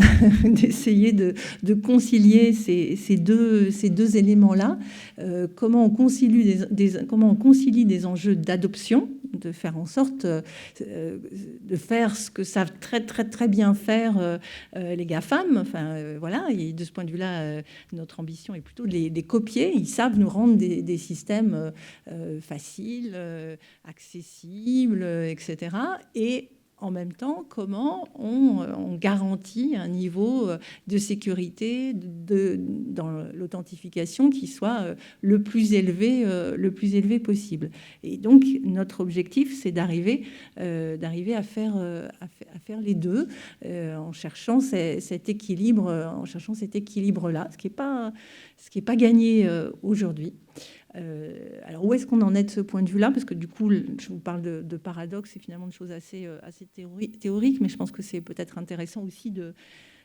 Speaker 3: d'essayer de concilier ces deux éléments-là. Comment on concilie des enjeux d'adoption, de faire en sorte de faire ce que savent très très très bien faire les GAFAM. Enfin voilà, et de ce point de vue-là, notre ambition est plutôt de les copier. Ils savent nous rendre des systèmes faciles, accessibles, etc. Et en même temps, comment on garantit un niveau de sécurité dans l'authentification qui soit le plus élevé possible. Et donc, notre objectif, c'est d'arriver à faire les deux en cherchant cet équilibre-là, ce qui est pas gagné aujourd'hui. Alors, où est-ce qu'on en est de ce point de vue-là? Parce que du coup, je vous parle de paradoxe et finalement de choses assez théoriques, mais je pense que c'est peut-être intéressant aussi de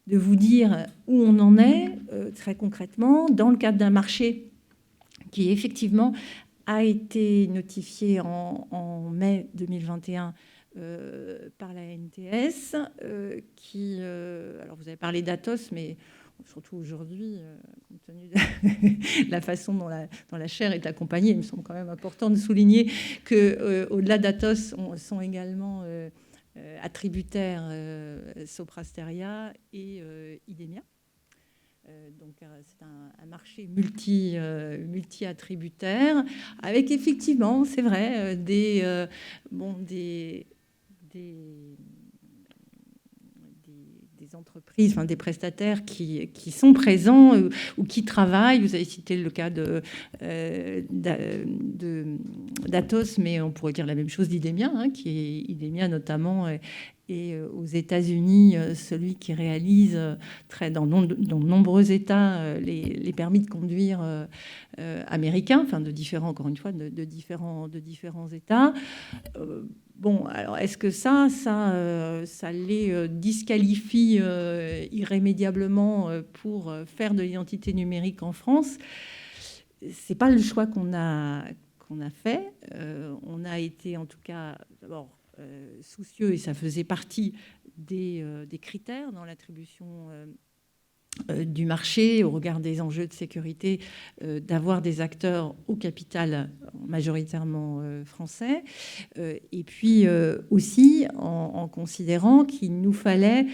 Speaker 3: vous dire où on en est très concrètement dans le cadre d'un marché qui effectivement a été notifié en mai 2021 par la NTS, alors vous avez parlé d'Atos, mais surtout aujourd'hui, compte tenu de la façon dont la chaire est accompagnée, il me semble quand même important de souligner qu'au-delà d'Atos, sont également attributaires Soprasteria et Idemia. Donc c'est un marché multi-attributaire, avec effectivement, c'est vrai, des entreprises, enfin des prestataires qui sont présents ou qui travaillent. Vous avez cité le cas d'Atos, mais on pourrait dire la même chose d'Idemia, qui est Idemia notamment, et aux États-Unis, celui qui réalise dans de nombreux États les permis de conduire américains, enfin de différents, encore une fois, de différents États. Bon, alors est-ce que ça les disqualifie irrémédiablement pour faire de l'identité numérique en France? C'est pas le choix qu'on a fait. On a été en tout cas d'abord soucieux, et ça faisait partie des critères dans l'attribution du marché au regard des enjeux de sécurité, d'avoir des acteurs au capital majoritairement français, et puis aussi en considérant qu'il nous fallait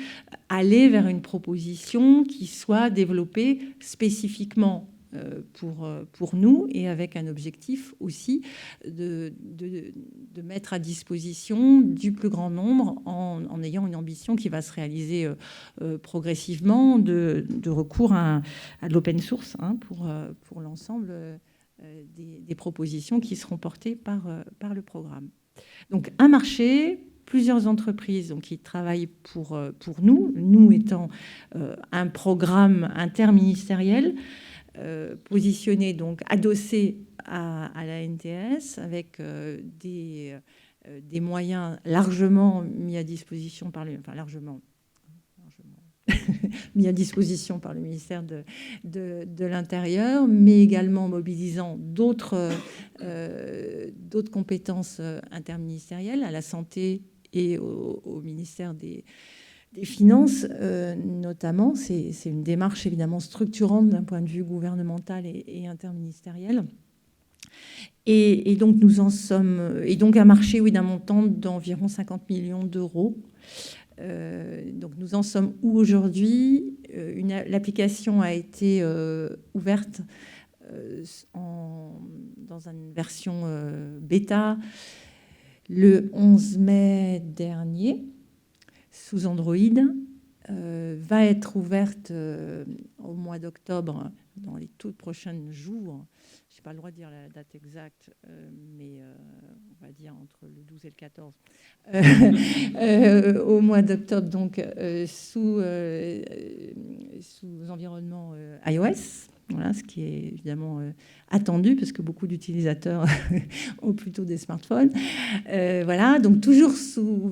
Speaker 3: aller vers une proposition qui soit développée spécifiquement pour nous, et avec un objectif aussi de mettre à disposition du plus grand nombre en ayant une ambition qui va se réaliser progressivement de recours à de l'open source pour l'ensemble des propositions qui seront portées par le programme. Donc un marché, plusieurs entreprises qui travaillent pour nous étant un programme interministériel, positionné, donc adossé à la NTS, avec des moyens largement mis à disposition par mis à disposition par le ministère de l'Intérieur, mais également mobilisant d'autres compétences interministérielles, à la santé et au ministère des Finances, notamment. C'est une démarche évidemment structurante d'un point de vue gouvernemental et interministériel. Et donc nous en sommes, et donc un marché d'un montant d'environ 50 millions d'euros, Donc nous en sommes où aujourd'hui? L'application a été ouverte dans une version bêta le 11 mai dernier sous Android, va être ouverte au mois d'octobre, dans les tout prochains jours. Je n'ai pas le droit de dire la date exacte, mais on va dire entre le 12 et le 14, au mois d'octobre, donc sous environnement iOS. Voilà, ce qui est évidemment attendu, parce que beaucoup d'utilisateurs ont plutôt des smartphones. Voilà, donc toujours sous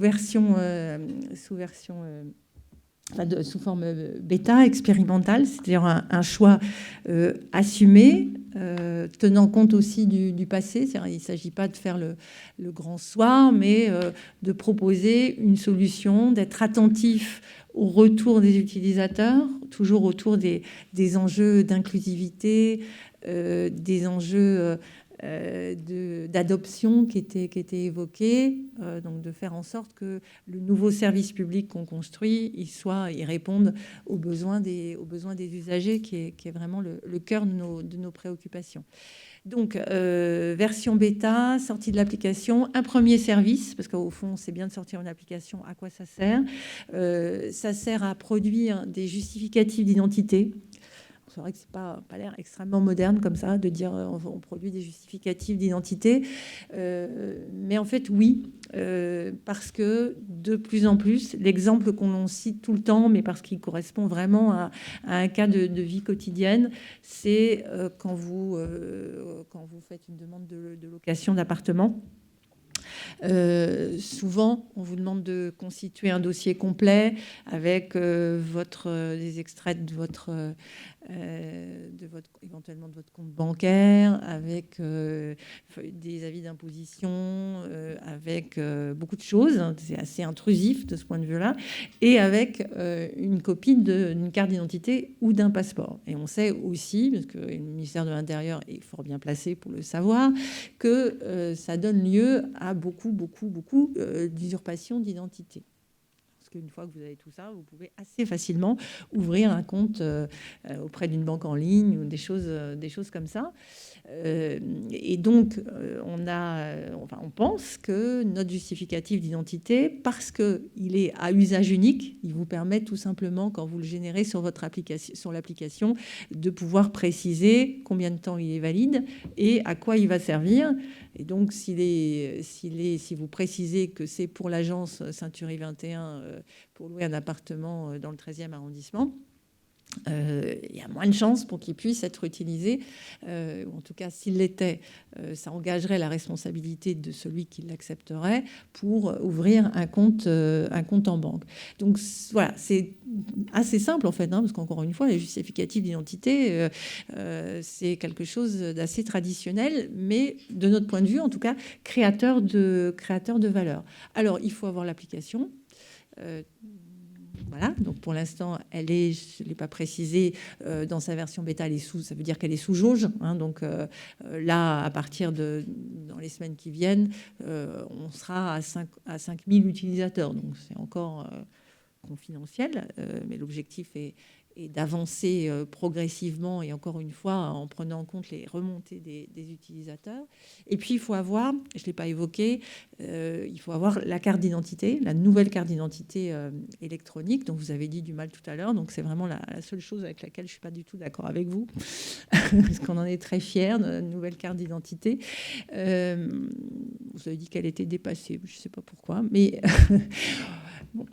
Speaker 3: forme bêta, expérimentale, c'est-à-dire un choix assumé, tenant compte aussi du passé. Il ne s'agit pas de faire le grand soir, mais de proposer une solution, d'être attentif au retour des utilisateurs, toujours autour des enjeux d'inclusivité, des enjeux d'adoption qui étaient évoqués, donc de faire en sorte que le nouveau service public qu'on construit, il réponde aux besoins des usagers, qui est vraiment le cœur de nos préoccupations. Donc, version bêta, sortie de l'application, un premier service, parce qu'au fond, c'est bien de sortir une application. À quoi ça sert? Ça sert à produire des justificatifs d'identité. C'est vrai que c'est pas l'air extrêmement moderne comme ça, de dire on produit des justificatifs d'identité. Mais en fait, oui, parce que de plus en plus, l'exemple qu'on cite tout le temps, mais parce qu'il correspond vraiment à un cas de vie quotidienne, c'est quand vous faites une demande de location d'appartement. Souvent, on vous demande de constituer un dossier complet avec des extraits éventuellement de votre compte bancaire, avec des avis d'imposition, avec beaucoup de choses. C'est assez intrusif de ce point de vue-là, et avec une copie d'une carte d'identité ou d'un passeport. Et on sait aussi, parce que le ministère de l'Intérieur est fort bien placé pour le savoir, que ça donne lieu à beaucoup d'usurpation d'identité. Une fois que vous avez tout ça, vous pouvez assez facilement ouvrir un compte auprès d'une banque en ligne ou des choses comme ça. Et donc, on pense que notre justificatif d'identité, parce qu'il est à usage unique, il vous permet tout simplement, quand vous le générez sur l'application, de pouvoir préciser combien de temps il est valide et à quoi il va servir. Et donc, si vous précisez que c'est pour l'agence Saint-Thierry 21 pour louer un appartement dans le 13e arrondissement, il y a moins de chances pour qu'il puisse être utilisé. En tout cas, s'il l'était, ça engagerait la responsabilité de celui qui l'accepterait pour ouvrir un compte en banque. Donc voilà, c'est assez simple en fait, parce qu'encore une fois, les justificatifs d'identité, c'est quelque chose d'assez traditionnel, mais de notre point de vue, en tout cas, créateur de valeur. Alors, il faut avoir l'application. Voilà, donc pour l'instant, je ne l'ai pas précisé, dans sa version bêta, ça veut dire qu'elle est sous jauge. Donc là, à partir dans les semaines qui viennent, on sera à 5000 utilisateurs. Donc c'est encore confidentiel, mais l'objectif est d'avancer progressivement, et encore une fois en prenant en compte les remontées des utilisateurs. Et puis il faut avoir, je ne l'ai pas évoqué, il faut avoir la carte d'identité, la nouvelle carte d'identité électronique, dont vous avez dit du mal tout à l'heure. Donc c'est vraiment la seule chose avec laquelle je ne suis pas du tout d'accord avec vous, parce qu'on en est très fiers de la nouvelle carte d'identité. Vous avez dit qu'elle était dépassée, je ne sais pas pourquoi, mais... Bon,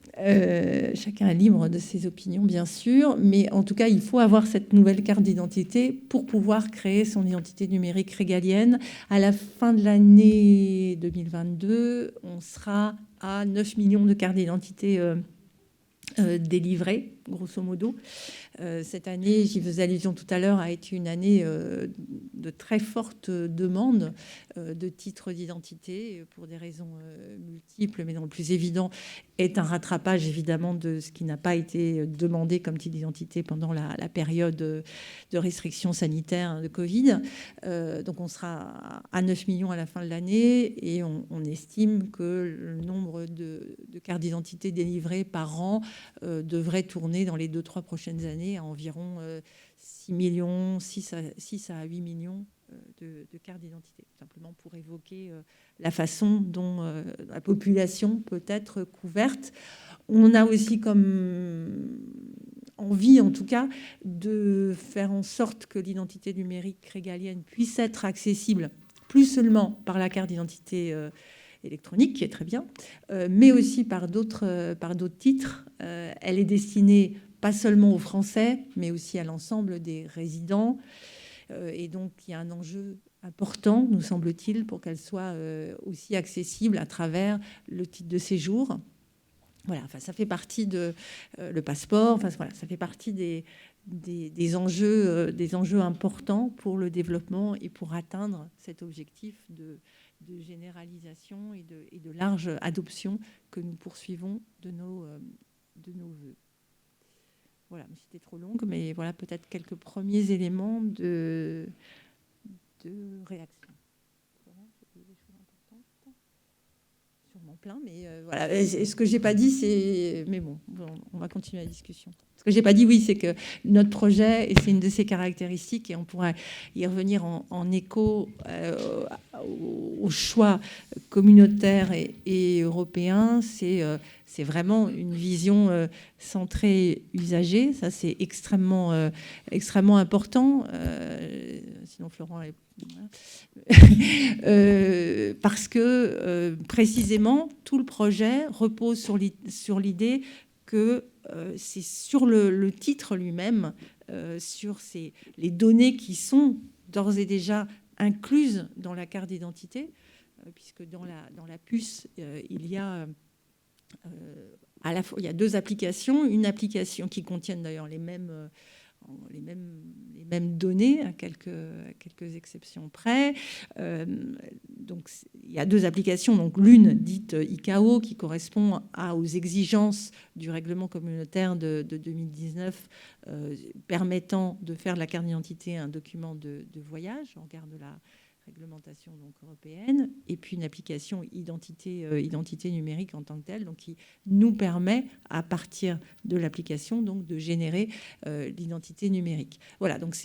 Speaker 3: chacun est libre de ses opinions, bien sûr, mais en tout cas, il faut avoir cette nouvelle carte d'identité pour pouvoir créer son identité numérique régalienne. À la fin de l'année 2022, on sera à 9 millions de cartes d'identité délivrées grosso modo. Cette année, j'y faisais allusion tout à l'heure, a été une année de très forte demande de titres d'identité pour des raisons multiples, mais dont le plus évident est un rattrapage évidemment de ce qui n'a pas été demandé comme titre d'identité pendant la période de restrictions sanitaires de Covid. Donc on sera à 9 millions à la fin de l'année et on estime que le nombre de cartes d'identité délivrées par an devrait tourner dans les 2-3 prochaines années à environ 6 à 8 millions de cartes d'identité, simplement pour évoquer la façon dont la population peut être couverte. On a aussi comme envie, en tout cas, de faire en sorte que l'identité numérique régalienne puisse être accessible plus seulement par la carte d'identité électronique, qui est très bien, mais aussi par d'autres titres. Elle est destinée pas seulement aux Français, mais aussi à l'ensemble des résidents. Et donc, il y a un enjeu important, nous semble-t-il, pour qu'elle soit aussi accessible à travers le titre de séjour. Voilà, enfin, ça fait partie de le passeport. Enfin, voilà, ça fait partie des enjeux importants pour le développement et pour atteindre cet objectif de généralisation et de large adoption que nous poursuivons de nos vœux. Voilà, c'était trop longue, mais voilà peut-être quelques premiers éléments de réaction. Sûrement plein, mais voilà. Et ce que j'ai pas dit, c'est... Mais bon, on va continuer la discussion. Ce que j'ai pas dit, oui, c'est que notre projet, et c'est une de ses caractéristiques, et on pourrait y revenir en écho au choix communautaire et européen, c'est vraiment une vision centrée usager. Ça, c'est extrêmement important. Sinon, Florent est... parce que précisément, tout le projet repose sur l'idée que c'est sur le titre lui-même, sur les données qui sont d'ores et déjà incluses dans la carte d'identité, puisque dans la puce, il y a à la fois, il y a deux applications, une application qui contiennent d'ailleurs les mêmes données, à quelques exceptions près. Donc, il y a deux applications. Donc, l'une dite ICAO, qui correspond aux exigences du règlement communautaire de 2019, permettant de faire de la carte d'identité un document de voyage en regard de la réglementation donc européenne, et puis une application identité numérique en tant que telle, donc qui nous permet à partir de l'application donc de générer l'identité numérique. Voilà, donc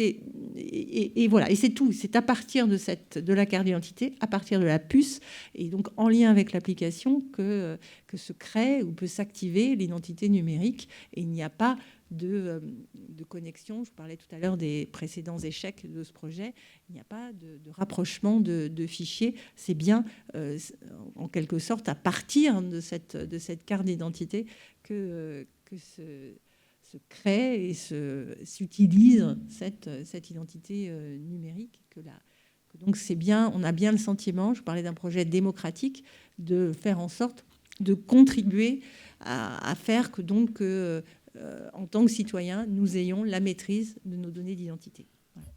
Speaker 3: voilà, et c'est tout. C'est à partir de la carte d'identité, à partir de la puce, et donc en lien avec l'application que se crée ou peut s'activer l'identité numérique. Et il n'y a pas de connexion. Je parlais tout à l'heure des précédents échecs de ce projet. Il n'y a pas de rapprochement de fichiers. C'est bien, en quelque sorte, à partir de cette carte d'identité que se crée et s'utilise cette identité numérique. Donc c'est bien, on a bien le sentiment, je parlais d'un projet démocratique, de faire en sorte de contribuer à faire que donc en tant que citoyens, nous ayons la maîtrise de nos données d'identité. Voilà.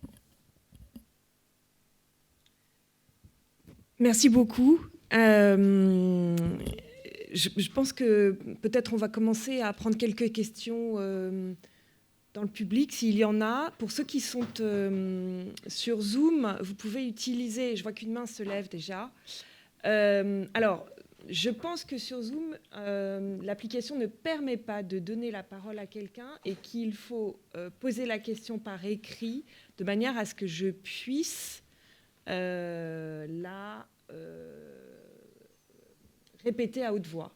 Speaker 1: Merci beaucoup. Je pense que peut-être on va commencer à prendre quelques questions dans le public, s'il y en a. Pour ceux qui sont sur Zoom, vous pouvez utiliser, je vois qu'une main se lève déjà. Alors, je pense que sur Zoom, l'application ne permet pas de donner la parole à quelqu'un et qu'il faut poser la question par écrit de manière à ce que je puisse la répéter à haute voix.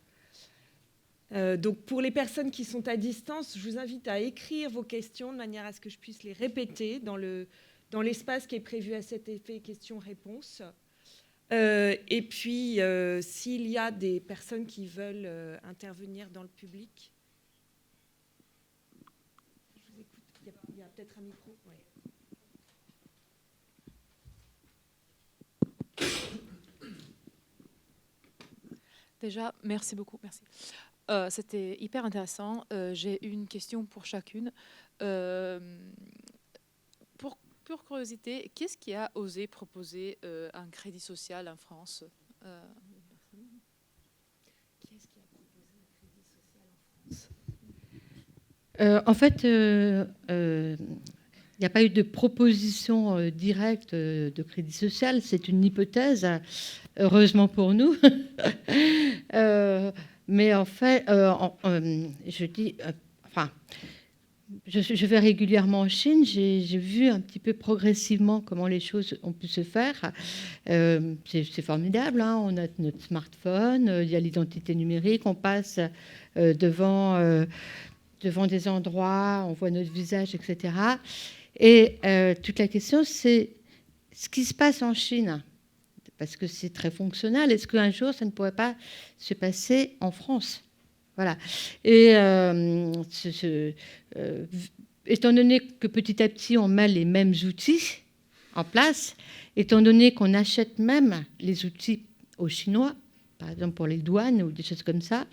Speaker 1: Donc pour les personnes qui sont à distance, je vous invite à écrire vos questions de manière à ce que je puisse les répéter dans l'espace qui est prévu à cet effet questions-réponses. Et puis, s'il y a des personnes qui veulent intervenir dans le public, je vous écoute. Il y a peut-être un micro. Ouais.
Speaker 5: Déjà, merci beaucoup. Merci. C'était hyper intéressant. J'ai une question pour chacune. Euh, pour pure curiosité, qu'est-ce qui a osé proposer un crédit social en France? Qui est-ce qui a proposé un crédit social en France?
Speaker 2: En fait, il n'y a pas eu de proposition directe de crédit social. C'est une hypothèse, heureusement pour nous. Mais en fait, je dis, enfin, je vais régulièrement en Chine. J'ai vu un petit peu progressivement comment les choses ont pu se faire. C'est formidable. Hein. On a notre smartphone, il y a l'identité numérique, on passe devant des endroits, on voit notre visage, etc. Et toute la question, c'est ce qui se passe en Chine, parce que c'est très fonctionnel. Est-ce qu'un jour, ça ne pourrait pas se passer en France? Voilà. Et étant donné que petit à petit, on met les mêmes outils en place, étant donné qu'on achète même les outils aux Chinois, par exemple pour les douanes ou des choses comme ça,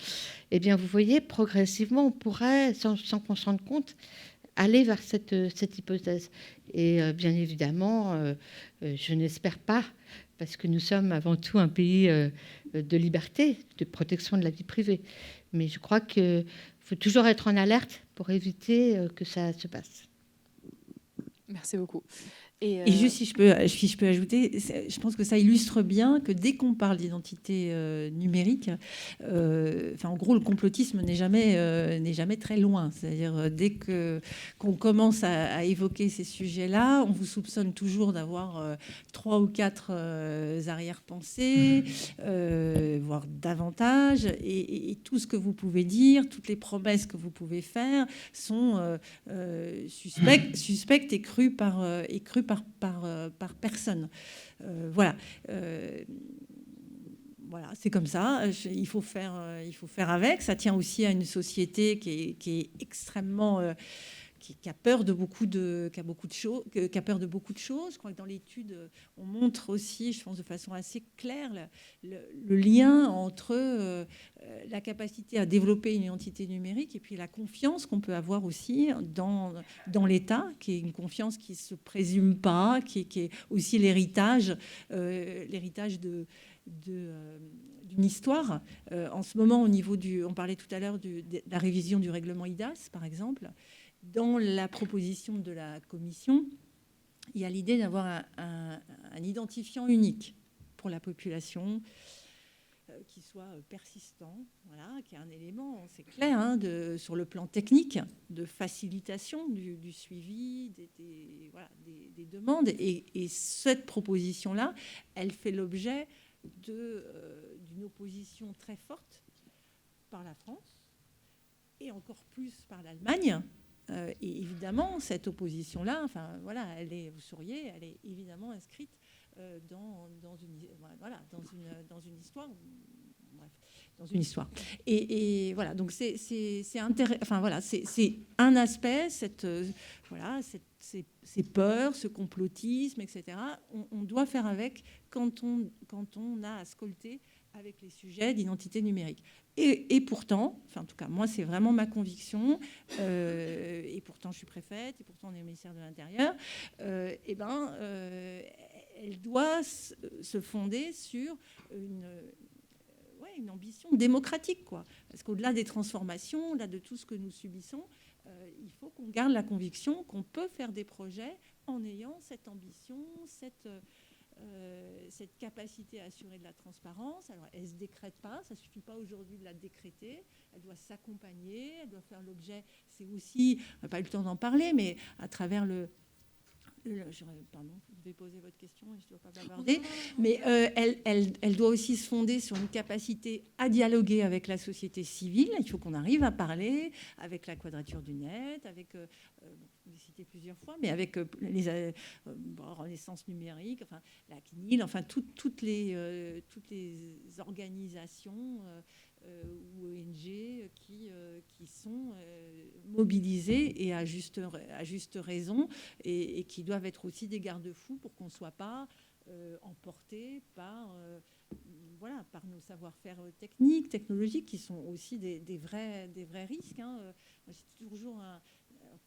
Speaker 2: eh bien, vous voyez, progressivement, on pourrait, sans qu'on se rende compte, aller vers cette hypothèse. Et bien évidemment, je n'espère pas, parce que nous sommes avant tout un pays de liberté, de protection de la vie privée. Mais je crois qu'il faut toujours être en alerte pour éviter que ça se passe.
Speaker 5: Merci beaucoup.
Speaker 3: Et juste si je peux ajouter, je pense que ça illustre bien que dès qu'on parle d'identité numérique, en gros, le complotisme n'est jamais très loin. C'est-à-dire dès qu'on commence à évoquer ces sujets-là, on vous soupçonne toujours d'avoir 3 ou 4 arrière-pensées, voire davantage. Et tout ce que vous pouvez dire, toutes les promesses que vous pouvez faire sont suspectes et crues par personne. Voilà. Voilà, c'est comme ça. Il faut faire avec. Ça tient aussi à une société qui est extrêmement qui a peur de beaucoup de choses. Je crois que dans l'étude, on montre aussi, je pense de façon assez claire, le lien entre la capacité à développer une identité numérique et puis la confiance qu'on peut avoir aussi dans l'État, qui est une confiance qui se présume pas, qui est aussi l'héritage d'une histoire. En ce moment, au niveau on parlait tout à l'heure de la révision du règlement IDAS, par exemple. Dans la proposition de la Commission, il y a l'idée d'avoir un identifiant unique pour la population qui soit persistant, voilà, qui est un élément, c'est clair, hein, sur le plan technique, de facilitation du suivi des demandes. Et cette proposition-là, elle fait l'objet d'une opposition très forte par la France et encore plus par l'Allemagne. Et évidemment, cette opposition-là, elle est évidemment inscrite dans une histoire. Bref, dans une histoire. Et voilà, donc c'est un aspect, ces peurs, ce complotisme, etc. On doit faire avec quand on a à scolter avec les sujets d'identité numérique. Et pourtant, en tout cas, moi, c'est vraiment ma conviction, et pourtant je suis préfète, et pourtant on est au ministère de l'Intérieur, elle doit se fonder sur une ambition démocratique, quoi. Parce qu'au-delà des transformations, au-delà de tout ce que nous subissons, il faut qu'on garde la conviction qu'on peut faire des projets en ayant cette ambition, cette capacité à assurer de la transparence. Alors, elle ne se décrète pas, ça ne suffit pas aujourd'hui de la décréter, elle doit s'accompagner, elle doit faire l'objet, c'est aussi, on n'a pas eu le temps d'en parler, mais à travers pardon, vous devez poser votre question et je ne dois pas bavarder, mais elle doit aussi se fonder sur une capacité à dialoguer avec la société civile. Il faut qu'on arrive à parler avec la Quadrature du Net, avec, vous l'avez cité plusieurs fois, mais avec les Renaissance numérique, la CNIL, toutes les organisations ou ONG qui sont mobilisées et à juste raison et qui doivent être aussi des garde-fous pour qu'on ne soit pas emportés par, voilà, par nos savoir-faire techniques, technologiques, qui sont aussi des vrais risques. Hein. Moi, c'est toujours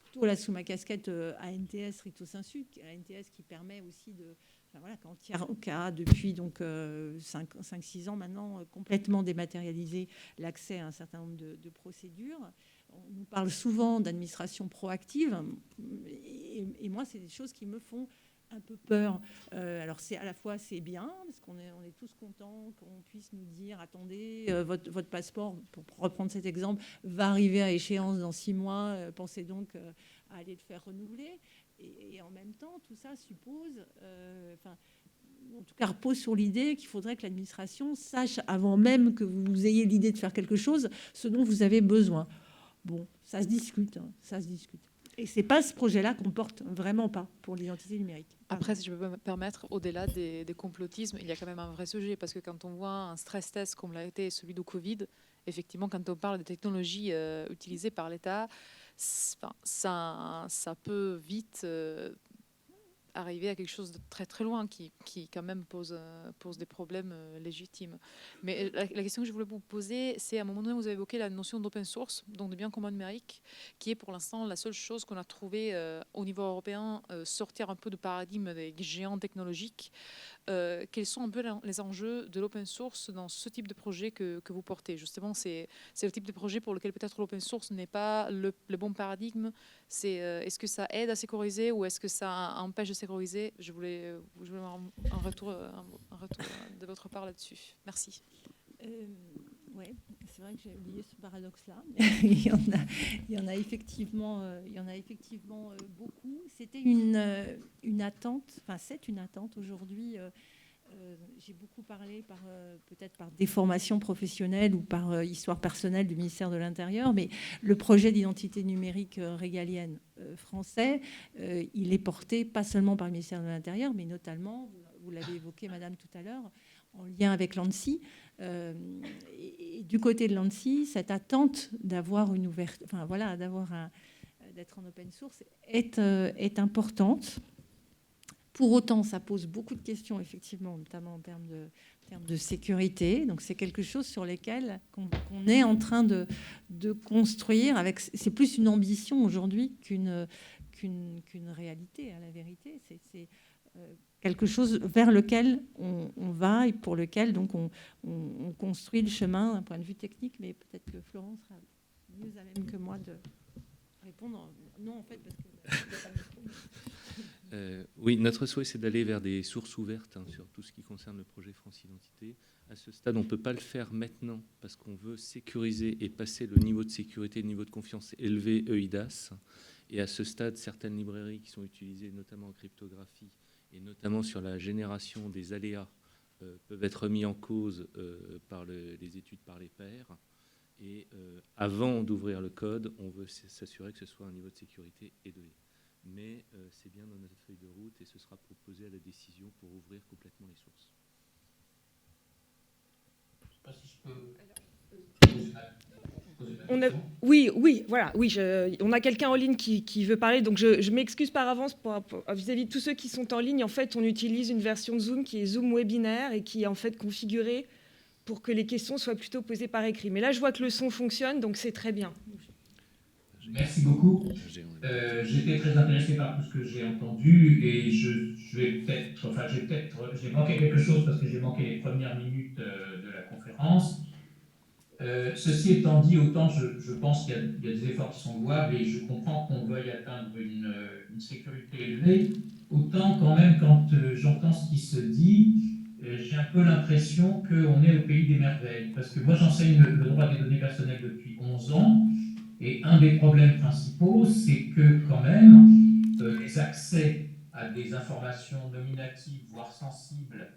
Speaker 3: plutôt là sous ma casquette ANTS Rito Sensu, ANTS qui permet aussi de, enfin, voilà, qui a depuis donc 5-6 ans maintenant complètement dématérialisé l'accès à un certain nombre de procédures. On nous parle souvent d'administration proactive, et moi, c'est des choses qui me font un peu peur. Alors, à la fois, c'est bien, parce qu'on est tous contents qu'on puisse nous dire, attendez, votre passeport, pour reprendre cet exemple, va arriver à échéance dans 6 mois, pensez donc à aller le faire renouveler. Et en même temps, tout ça suppose, en tout cas, repose sur l'idée qu'il faudrait que l'administration sache, avant même que vous ayez l'idée de faire quelque chose, ce dont vous avez besoin. Bon, ça se discute, hein, ça se discute. Et c'est pas ce projet-là qu'on porte, vraiment pas, pour l'identité numérique.
Speaker 5: Après, si je peux me permettre, au-delà des complotismes, il y a quand même un vrai sujet, parce que quand on voit un stress test comme l'a été celui du Covid, effectivement, quand on parle de technologies utilisées par l'État, ça peut vite arriver à quelque chose de très très loin qui quand même pose des problèmes légitimes. Mais la question que je voulais vous poser, c'est à un moment donné, vous avez évoqué la notion d'open source, donc de bien commun numérique, qui est pour l'instant la seule chose qu'on a trouvé au niveau européen, sortir un peu du paradigme des géants technologiques. Quels sont un peu les enjeux de l'open source dans ce type de projet que vous portez? Justement, c'est le type de projet pour lequel peut-être l'open source n'est pas le bon paradigme. Est-ce que ça aide à sécuriser ou est-ce que ça empêche de sécuriser? Je voulais avoir un retour de votre part là-dessus. Merci.
Speaker 3: Oui, c'est vrai que j'ai oublié ce paradoxe-là. il y en a effectivement, beaucoup. C'était une attente, enfin c'est une attente aujourd'hui. J'ai beaucoup parlé peut-être par déformation professionnelle ou par histoire personnelle du ministère de l'Intérieur, mais le projet d'identité numérique régalienne français, il est porté pas seulement par le ministère de l'Intérieur, mais notamment, vous l'avez évoqué, Madame, tout à l'heure, en lien avec l'ANSSI. Et du côté de l'ANSSI, cette attente d'avoir une ouverture, enfin voilà, d'être en open source est importante. Pour autant, ça pose beaucoup de questions, effectivement, notamment en termes de sécurité. Donc, c'est quelque chose sur lesquels qu'on est en train de construire. C'est plus une ambition aujourd'hui qu'une réalité, à la vérité. C'est quelque chose vers lequel on va et pour lequel donc on construit le chemin d'un point de vue technique. Mais peut-être que Florence sera mieux à même que moi de répondre. Non, en fait, parce que...
Speaker 4: Oui, notre souhait, c'est d'aller vers des sources ouvertes sur tout ce qui concerne le projet France Identité. À ce stade, on ne peut pas le faire maintenant parce qu'on veut sécuriser et passer le niveau de sécurité, le niveau de confiance élevé EIDAS. Et à ce stade, certaines librairies qui sont utilisées notamment en cryptographie et notamment sur la génération des aléas peuvent être mis en cause par les études par les pairs. Et avant d'ouvrir le code, on veut s'assurer que ce soit un niveau de sécurité élevé. Mais c'est bien dans notre feuille de route et ce sera proposé à la décision pour ouvrir complètement les sources.
Speaker 6: Je ne sais pas si je peux...
Speaker 1: On a quelqu'un en ligne qui veut parler, donc je m'excuse par avance vis-à-vis de tous ceux qui sont en ligne. En fait, on utilise une version de Zoom qui est Zoom webinaire et qui est en fait configurée pour que les questions soient plutôt posées par écrit. Mais là, je vois que le son fonctionne, donc c'est très bien.
Speaker 6: Merci beaucoup. J'étais très intéressé par tout ce que j'ai entendu et j'ai manqué quelque chose parce que j'ai manqué les premières minutes de la conférence. Ceci étant dit, autant je pense qu'il y a des efforts qui sont louables et je comprends qu'on veuille atteindre une sécurité élevée, autant quand même quand j'entends ce qui se dit, j'ai un peu l'impression qu'on est au pays des merveilles. Parce que moi j'enseigne le droit des données personnelles depuis 11 ans. Et un des problèmes principaux, c'est que quand même, les accès à des informations nominatives, voire sensibles,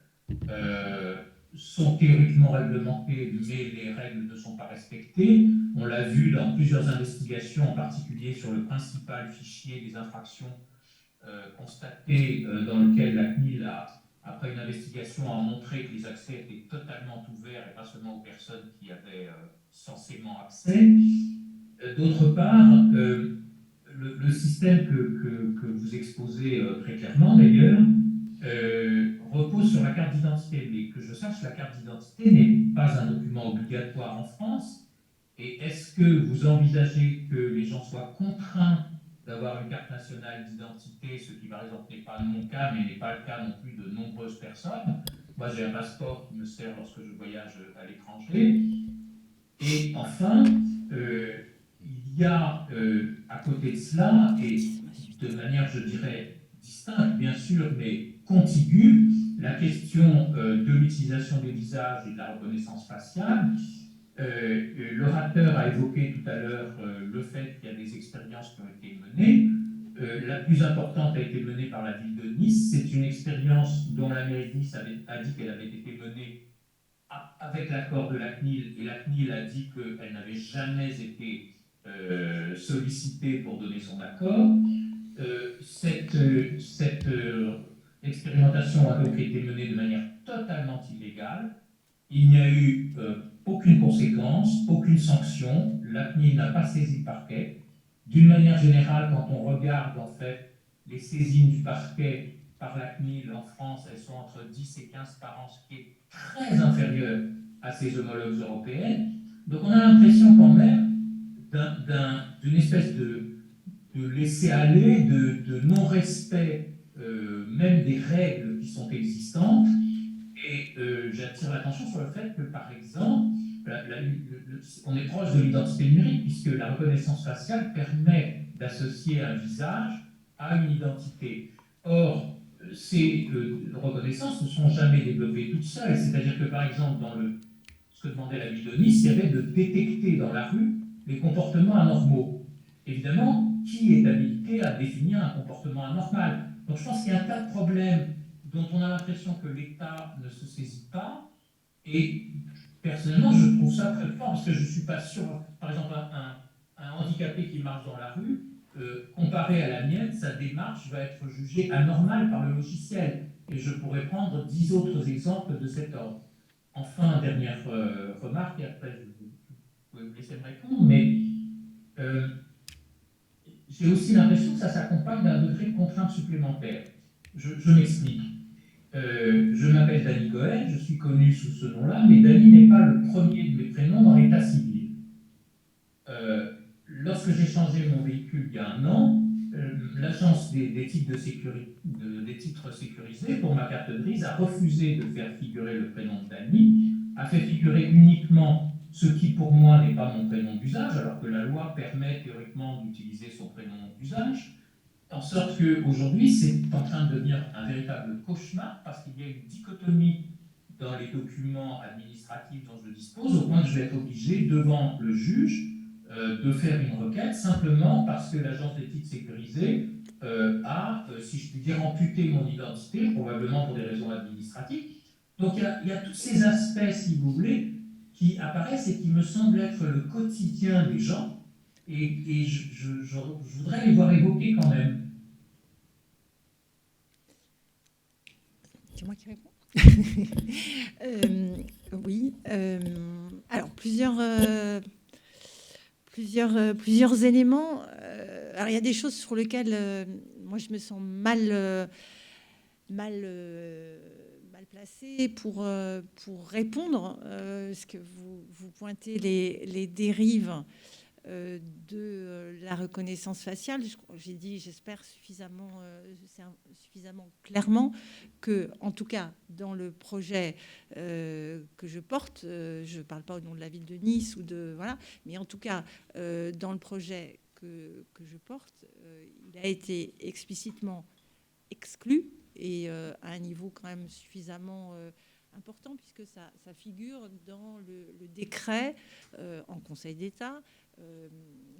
Speaker 6: sont théoriquement réglementés, mais les règles ne sont pas respectées. On l'a vu dans plusieurs investigations, en particulier sur le principal fichier des infractions constatées, dans lequel la CNIL, après une investigation, a montré que les accès étaient totalement ouverts et pas seulement aux personnes qui avaient censément accès. D'autre part, le système que vous exposez très clairement, d'ailleurs, repose repose sur la carte d'identité. Mais que je sache, la carte d'identité n'est pas un document obligatoire en France. Et est-ce que vous envisagez que les gens soient contraints d'avoir une carte nationale d'identité, ce qui par exemple n'est pas mon cas, mais n'est pas le cas non plus de nombreuses personnes? Moi, j'ai un passeport qui me sert lorsque je voyage à l'étranger. Et enfin, il y a à côté de cela, et de manière, je dirais, distincte, bien sûr, mais contiguë, la question de l'utilisation des visages et de la reconnaissance faciale. L'orateur a évoqué tout à l'heure le fait qu'il y a des expériences qui ont été menées. La plus importante a été menée par la ville de Nice. C'est une expérience dont la mairie de Nice a dit qu'elle avait été menée avec l'accord de la CNIL, et la CNIL a dit qu'elle n'avait jamais été sollicitée pour donner son accord. Cette expérimentation a donc été menée de manière totalement illégale. Il n'y a eu aucune conséquence, aucune sanction. La CNIL n'a pas saisi le parquet. D'une manière générale, quand on regarde en fait les saisines du parquet par la CNIL en France, elles sont entre 10 et 15 par an, ce qui est très inférieur à ses homologues européennes. Donc on a l'impression quand même d'une espèce de laisser-aller, de non-respect même des règles qui sont existantes. Et j'attire l'attention sur le fait que, par exemple, on est proche de l'identité numérique, puisque la reconnaissance faciale permet d'associer un visage à une identité. Or, ces reconnaissances ne sont jamais développées toutes seules. C'est-à-dire que, par exemple, dans ce que demandait la ville de Nice, il y avait de détecter dans la rue les comportements anormaux. Évidemment, qui est habilité à définir un comportement anormal? Donc, je pense qu'il y a un tas de problèmes dont on a l'impression que l'État ne se saisit pas. Et personnellement, je trouve ça très fort, parce que je ne suis pas sûr, par exemple, un handicapé qui marche dans la rue, comparé à la mienne, sa démarche va être jugée anormale par le logiciel. Et je pourrais prendre 10 autres exemples de cet ordre. Enfin, dernière remarque, et après vous pouvez me laisser me répondre, mais j'ai aussi l'impression que ça s'accompagne d'un degré de contrainte supplémentaire. Je m'explique. Je m'appelle Dany Cohen, je suis connu sous ce nom-là, mais Dany n'est pas le premier de mes prénoms dans l'état civil. Lorsque j'ai changé mon véhicule il y a un an, l'agence des titres sécurisés pour ma carte grise a refusé de faire figurer le prénom de Dany, a fait figurer uniquement ce qui pour moi n'est pas mon prénom d'usage, alors que la loi permet théoriquement d'utiliser son prénom d'usage. En sorte qu'aujourd'hui, c'est en train de devenir un véritable cauchemar, parce qu'il y a une dichotomie dans les documents administratifs dont je dispose, au point que je vais être obligé, devant le juge, de faire une requête, simplement parce que l'agence des titres sécurisés a, si je puis dire, amputé mon identité, probablement pour des raisons administratives. Donc il y a tous ces aspects, si vous voulez, qui apparaissent et qui me semblent être le quotidien des gens, et je voudrais les voir évoquer quand même.
Speaker 3: C'est moi qui réponds. Oui. Alors, plusieurs éléments. Alors, il y a des choses sur lesquelles moi, je me sens mal placée pour répondre, parce que vous pointez les dérives de la reconnaissance faciale. J'ai dit, j'espère suffisamment clairement que, en tout cas, dans le projet que je porte, je ne parle pas au nom de la ville de Nice voilà, mais en tout cas, dans le projet que je porte, il a été explicitement exclu, et à un niveau quand même suffisamment important, puisque ça figure dans le décret en Conseil d'État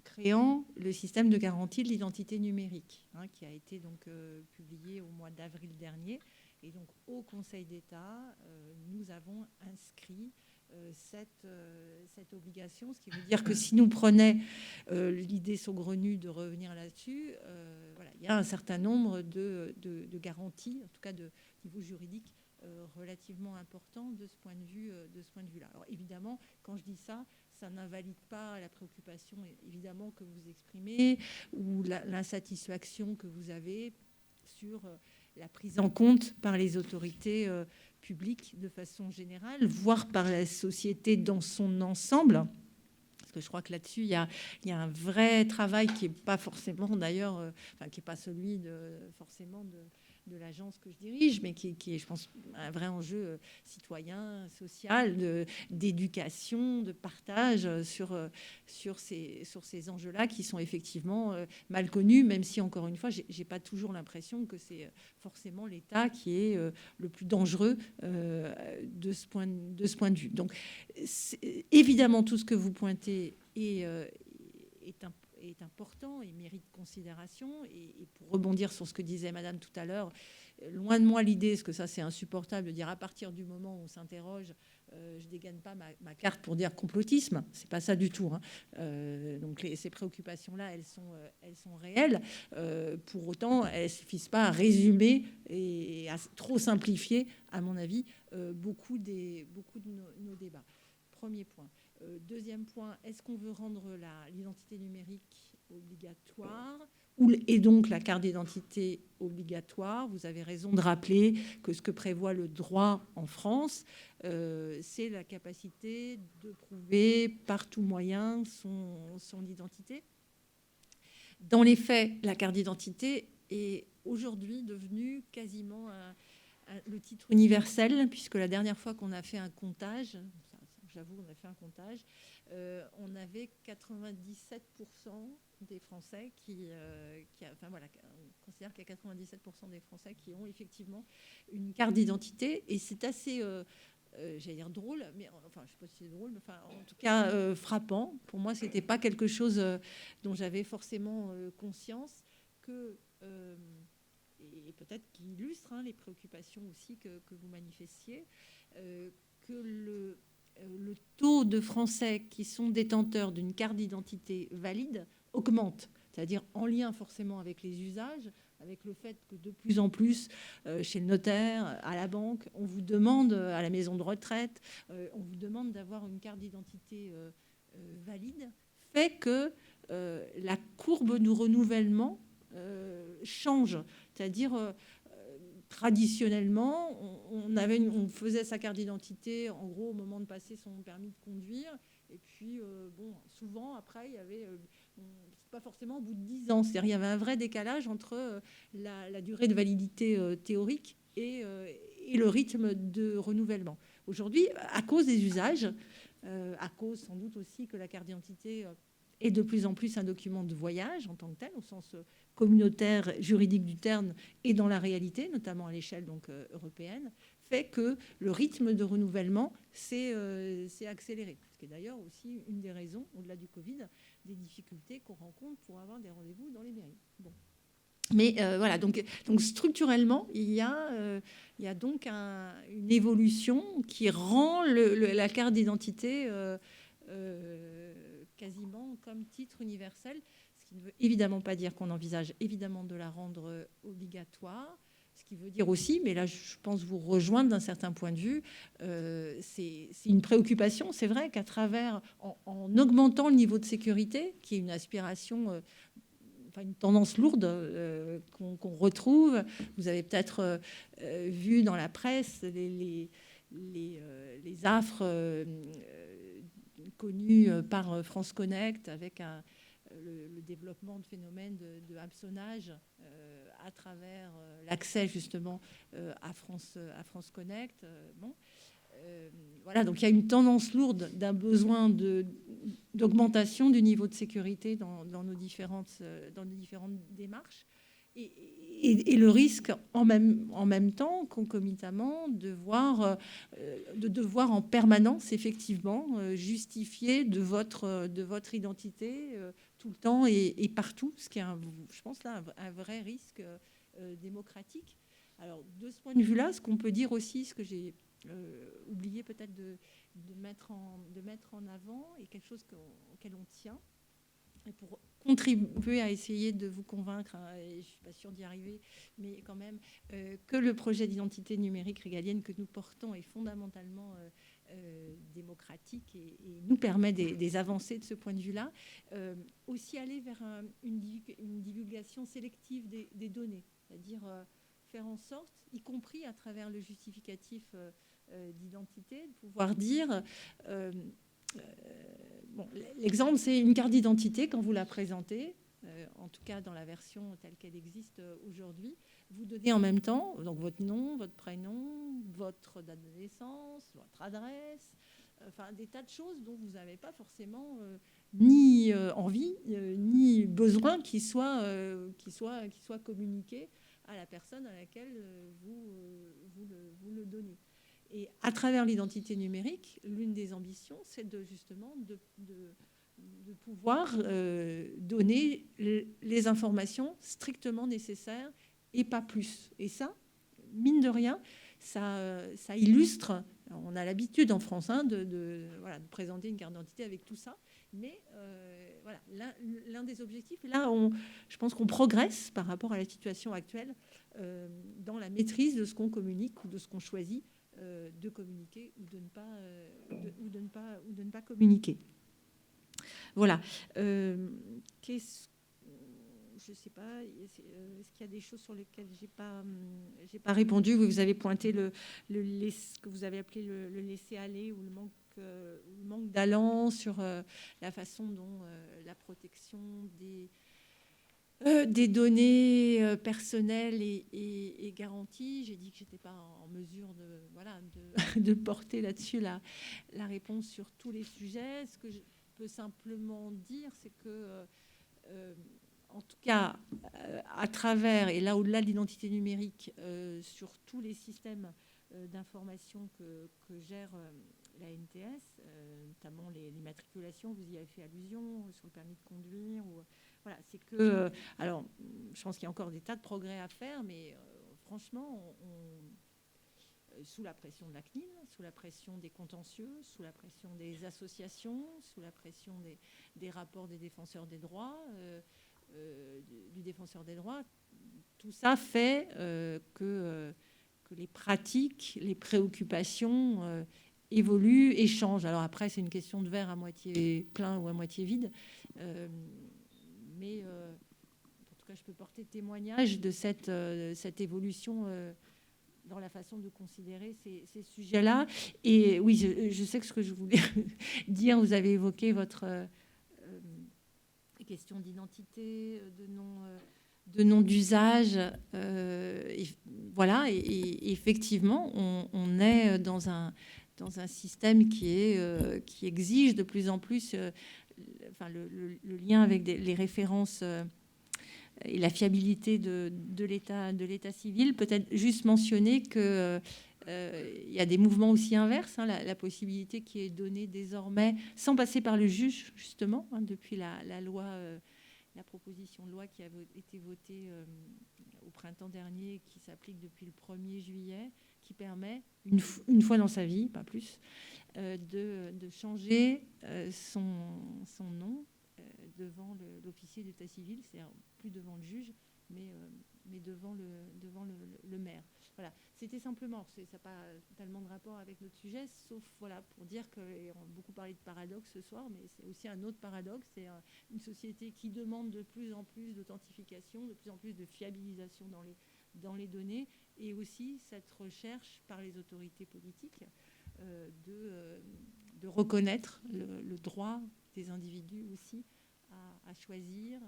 Speaker 3: créant le système de garantie de l'identité numérique, qui a été donc publié au mois d'avril dernier. Et donc au Conseil d'État, nous avons inscrit cette obligation, ce qui veut dire que si nous prenait l'idée saugrenue de revenir là-dessus, voilà, il y a un certain nombre de garanties, en tout cas de niveau juridique, relativement important de ce point de vue-là. Alors évidemment, quand je dis ça, ça n'invalide pas la préoccupation évidemment que vous exprimez, ou l'insatisfaction que vous avez sur la prise en compte par les autorités publiques de façon générale, voire par la société dans son ensemble. Parce que je crois que là-dessus, il y a un vrai travail qui n'est pas forcément d'ailleurs, qui n'est pas celui forcément de l'agence que je dirige, mais qui est, je pense, un vrai enjeu citoyen, social, d'éducation, de partage sur ces enjeux-là qui sont effectivement mal connus, même si, encore une fois, je n'ai pas toujours l'impression que c'est forcément l'État qui est le plus dangereux de ce point de vue. Donc, évidemment, tout ce que vous pointez est important et mérite considération. Et pour rebondir sur ce que disait Madame tout à l'heure, loin de moi l'idée, parce que ça c'est insupportable, de dire à partir du moment où on s'interroge, je dégaine pas ma carte pour dire complotisme. C'est pas ça du tout. Donc ces préoccupations-là, elles sont réelles. Pour autant, elles ne suffisent pas à résumer et à trop simplifier, à mon avis, beaucoup de nos débats. Premier point. Deuxième point, est-ce qu'on veut rendre l'identité numérique obligatoire et donc la carte d'identité obligatoire? Vous avez raison de rappeler que ce que prévoit le droit en France, c'est la capacité de prouver par tout moyen son identité. Dans les faits, la carte d'identité est aujourd'hui devenue quasiment le titre universel, puisque la dernière fois qu'on a fait un comptage, j'avoue, on a fait un comptage, on avait 97% des Français on considère qu'il y a 97% des Français qui ont effectivement une carte d'identité, et c'est assez, j'allais dire drôle, mais enfin, je ne sais pas si c'est drôle, mais enfin, en tout cas frappant. Pour moi, c'était pas quelque chose dont j'avais forcément conscience, et peut-être qui illustre les préoccupations aussi que vous manifestiez, que le taux de Français qui sont détenteurs d'une carte d'identité valide augmente, c'est-à-dire en lien forcément avec les usages, avec le fait que de plus en plus, chez le notaire, à la banque, on vous demande, à la maison de retraite, on vous demande d'avoir une carte d'identité valide, fait que la courbe du renouvellement change, c'est-à-dire traditionnellement, on faisait sa carte d'identité en gros au moment de passer son permis de conduire, et puis souvent après il y avait pas forcément au bout de 10 ans, c'est-à-dire il y avait un vrai décalage entre la durée de validité théorique et le rythme de renouvellement. Aujourd'hui, à cause des usages, à cause sans doute aussi que la carte d'identité est de plus en plus un document de voyage en tant que tel, au sens communautaire, juridique du terme, et dans la réalité, notamment à l'échelle européenne, fait que le rythme de renouvellement s'est accéléré. Ce qui est d'ailleurs aussi une des raisons, au-delà du Covid, des difficultés qu'on rencontre pour avoir des rendez-vous dans les mairies. Bon. Mais voilà, donc structurellement, il y a donc une évolution qui rend la carte d'identité quasiment comme titre universel, ce qui ne veut évidemment pas dire qu'on envisage évidemment de la rendre obligatoire, ce qui veut dire aussi, mais là je pense vous rejoindre d'un certain point de vue, c'est une préoccupation, c'est vrai qu'à travers, en augmentant le niveau de sécurité, qui est une aspiration, une tendance lourde qu'on retrouve, vous avez peut-être vu dans la presse les affres connus par France Connect, avec le développement de phénomènes de hameçonnage à travers l'accès justement à France Connect. Voilà, donc il y a une tendance lourde d'un besoin d'augmentation du niveau de sécurité dans nos différentes démarches. Et le risque en même temps, concomitamment, de devoir en permanence, effectivement, justifier de votre identité tout le temps et partout, ce qui est, je pense, là, un vrai risque démocratique. Alors, de ce point de vue-là, ce qu'on peut dire aussi, ce que j'ai oublié peut-être de mettre en avant, et quelque chose auquel on tient, et pour contribuer à essayer de vous convaincre, et je ne suis pas sûre d'y arriver, mais quand même, que le projet d'identité numérique régalienne que nous portons est fondamentalement démocratique et nous permet des avancées de ce point de vue-là. Aussi aller vers une divulgation sélective des données, c'est-à-dire faire en sorte, y compris à travers le justificatif d'identité, de pouvoir dire... bon, l'exemple, c'est une carte d'identité quand vous la présentez, en tout cas dans la version telle qu'elle existe aujourd'hui. Vous donnez en même temps donc votre nom, votre prénom, votre date de naissance, votre adresse, enfin des tas de choses dont vous n'avez pas forcément ni envie ni besoin qui soient communiqués à la personne à laquelle vous le donnez. Et à travers l'identité numérique, l'une des ambitions, c'est justement de pouvoir donner les informations strictement nécessaires et pas plus. Et ça, mine de rien, ça illustre, on a l'habitude en France de présenter une carte d'identité avec tout ça, mais voilà, l'un des objectifs, et là je pense qu'on progresse par rapport à la situation actuelle dans la maîtrise de ce qu'on communique ou de ce qu'on choisit de communiquer ou de ne pas communiquer. Voilà. Je ne sais pas, est-ce qu'il y a des choses sur lesquelles j'ai pas répondu? Vous avez pointé ce que vous avez appelé le laisser-aller ou le manque d'allant sur la façon dont la protection des données personnelles et garanties. J'ai dit que je n'étais pas en mesure de porter là-dessus la réponse sur tous les sujets. Ce que je peux simplement dire, c'est que, en tout cas, à travers, et là au-delà de l'identité numérique, sur tous les systèmes d'information que gère la NTS, notamment les matriculations, vous y avez fait allusion, sur le permis de conduire, voilà, c'est que... alors, je pense qu'il y a encore des tas de progrès à faire, mais franchement, sous la pression de la CNIL, sous la pression des contentieux, sous la pression des associations, sous la pression des rapports des défenseurs des droits, du défenseur des droits, tout ça fait que les pratiques, les préoccupations évoluent et changent. Alors après, c'est une question de verre à moitié plein ou à moitié vide. Mais en tout cas, je peux porter témoignage de cette évolution dans la façon de considérer ces sujets-là. Et oui, je sais que ce que je voulais dire, vous avez évoqué votre question d'identité, de nom d'usage. Voilà, et effectivement, on est dans un système qui exige de plus en plus le lien avec les références et la fiabilité de l'état civil. Peut-être juste mentionner que il y a des mouvements aussi inverses, la possibilité qui est donnée désormais, sans passer par le juge, justement, depuis la loi, la proposition de loi qui a été votée au printemps dernier, qui s'applique depuis le 1er juillet, qui permet, une fois dans sa vie, pas plus, de changer son nom devant l'officier d'état civil, c'est-à-dire plus devant le juge, mais devant le maire. Voilà, c'était simplement, ça n'a pas tellement de rapport avec notre sujet, sauf voilà, pour dire qu'on a beaucoup parlé de paradoxe ce soir, mais c'est aussi un autre paradoxe, c'est une société qui demande de plus en plus d'authentification, de plus en plus de fiabilisation dans les données, et aussi cette recherche par les autorités politiques de reconnaître le droit des individus aussi à choisir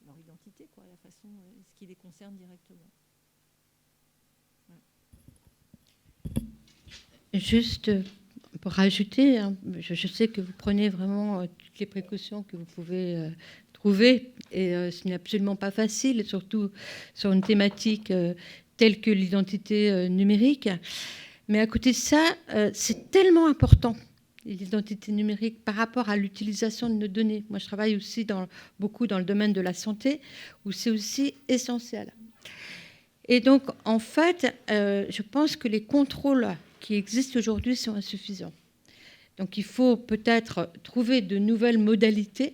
Speaker 3: leur identité, la façon, ce qui les concerne directement. Voilà.
Speaker 2: Juste pour rajouter, je sais que vous prenez vraiment toutes les précautions que vous pouvez trouver, et ce n'est absolument pas facile, surtout sur une thématique telle que l'identité numérique. Mais à côté de ça, c'est tellement important, l'identité numérique, par rapport à l'utilisation de nos données. Moi, je travaille aussi beaucoup dans le domaine de la santé, où c'est aussi essentiel. Et donc, en fait, je pense que les contrôles qui existent aujourd'hui sont insuffisants. Donc, il faut peut-être trouver de nouvelles modalités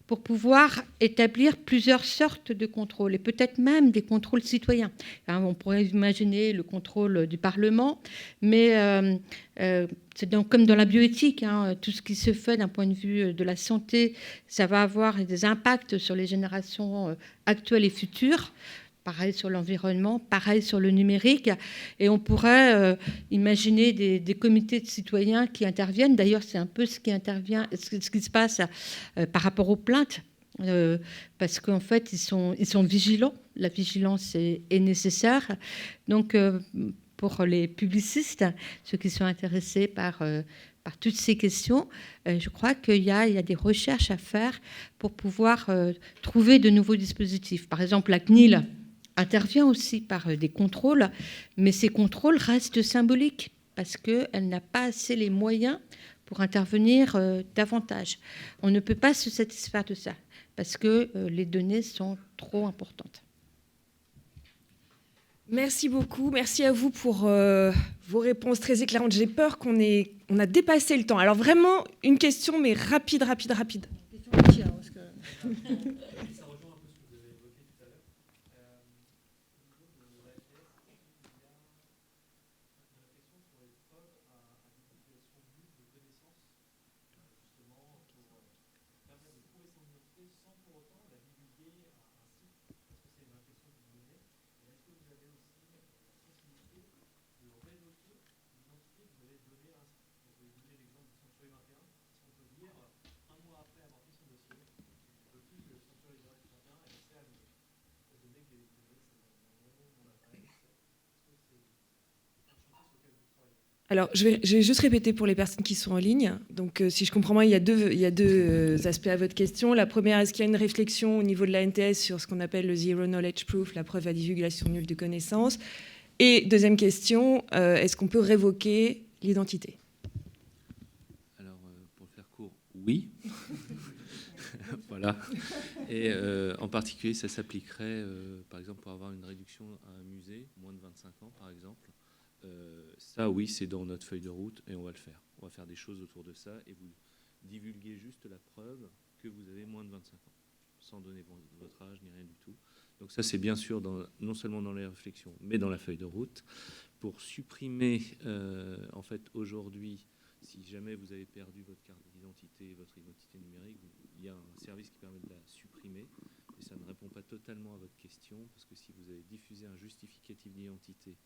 Speaker 2: pour pouvoir établir plusieurs sortes de contrôles, et peut-être même des contrôles citoyens. On pourrait imaginer le contrôle du Parlement, mais c'est comme dans la bioéthique, tout ce qui se fait d'un point de vue de la santé, ça va avoir des impacts sur les générations actuelles et futures. pareil sur l'environnement, pareil sur le numérique. Et on pourrait imaginer des comités de citoyens qui interviennent. D'ailleurs, c'est un peu ce qui se passe par rapport aux plaintes. Parce qu'en fait, ils sont vigilants. La vigilance est nécessaire. Donc, pour les publicistes, ceux qui sont intéressés par toutes ces questions, je crois qu'il y a des recherches à faire pour pouvoir trouver de nouveaux dispositifs. Par exemple, la CNIL intervient aussi par des contrôles, mais ces contrôles restent symboliques parce qu'elle n'a pas assez les moyens pour intervenir davantage. On ne peut pas se satisfaire de ça parce que les données sont trop importantes.
Speaker 1: Merci beaucoup. Merci à vous pour vos réponses très éclairantes. J'ai peur qu'on a dépassé le temps. Alors vraiment, une question, mais rapide. Alors, je vais juste répéter pour les personnes qui sont en ligne. Donc, si je comprends bien, il y a deux aspects à votre question. La première, est-ce qu'il y a une réflexion au niveau de la NTS sur ce qu'on appelle le Zero Knowledge Proof, la preuve à divulgation nulle de connaissances? Et deuxième question, est-ce qu'on peut révoquer l'identité?
Speaker 4: Alors, pour faire court, oui. Voilà. Et en particulier, ça s'appliquerait, par exemple, pour avoir une réduction à un musée, moins de 25 ans, par exemple. Ça, oui, c'est dans notre feuille de route et on va le faire. On va faire des choses autour de ça et vous divulguez juste la preuve que vous avez moins de 25 ans, sans donner votre âge ni rien du tout. Donc ça, c'est bien sûr non seulement dans les réflexions, mais dans la feuille de route. Pour supprimer, en fait, aujourd'hui, si jamais vous avez perdu votre carte d'identité, votre identité numérique, il y a un service qui permet de la supprimer. Et ça ne répond pas totalement à votre question, parce que si vous avez diffusé un justificatif d'identité,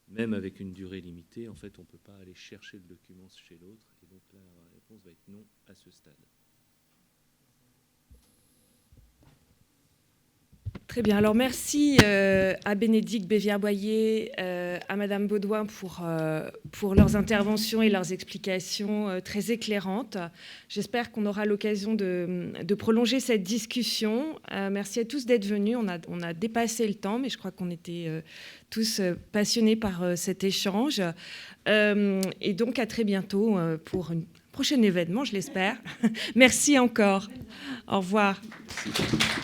Speaker 4: même avec une durée limitée, en fait, on ne peut pas aller chercher le document chez l'autre. Et donc là, la réponse va être non à ce stade.
Speaker 1: Très bien. Alors, merci à Bénédicte Bévière-Boyer, à Madame Beaudoin pour leurs interventions et leurs explications très éclairantes. J'espère qu'on aura l'occasion de prolonger cette discussion. Merci à tous d'être venus. On a dépassé le temps, mais je crois qu'on était tous passionnés par cet échange. Et donc, à très bientôt pour un prochain événement, je l'espère. Merci encore. Au revoir.
Speaker 4: Merci.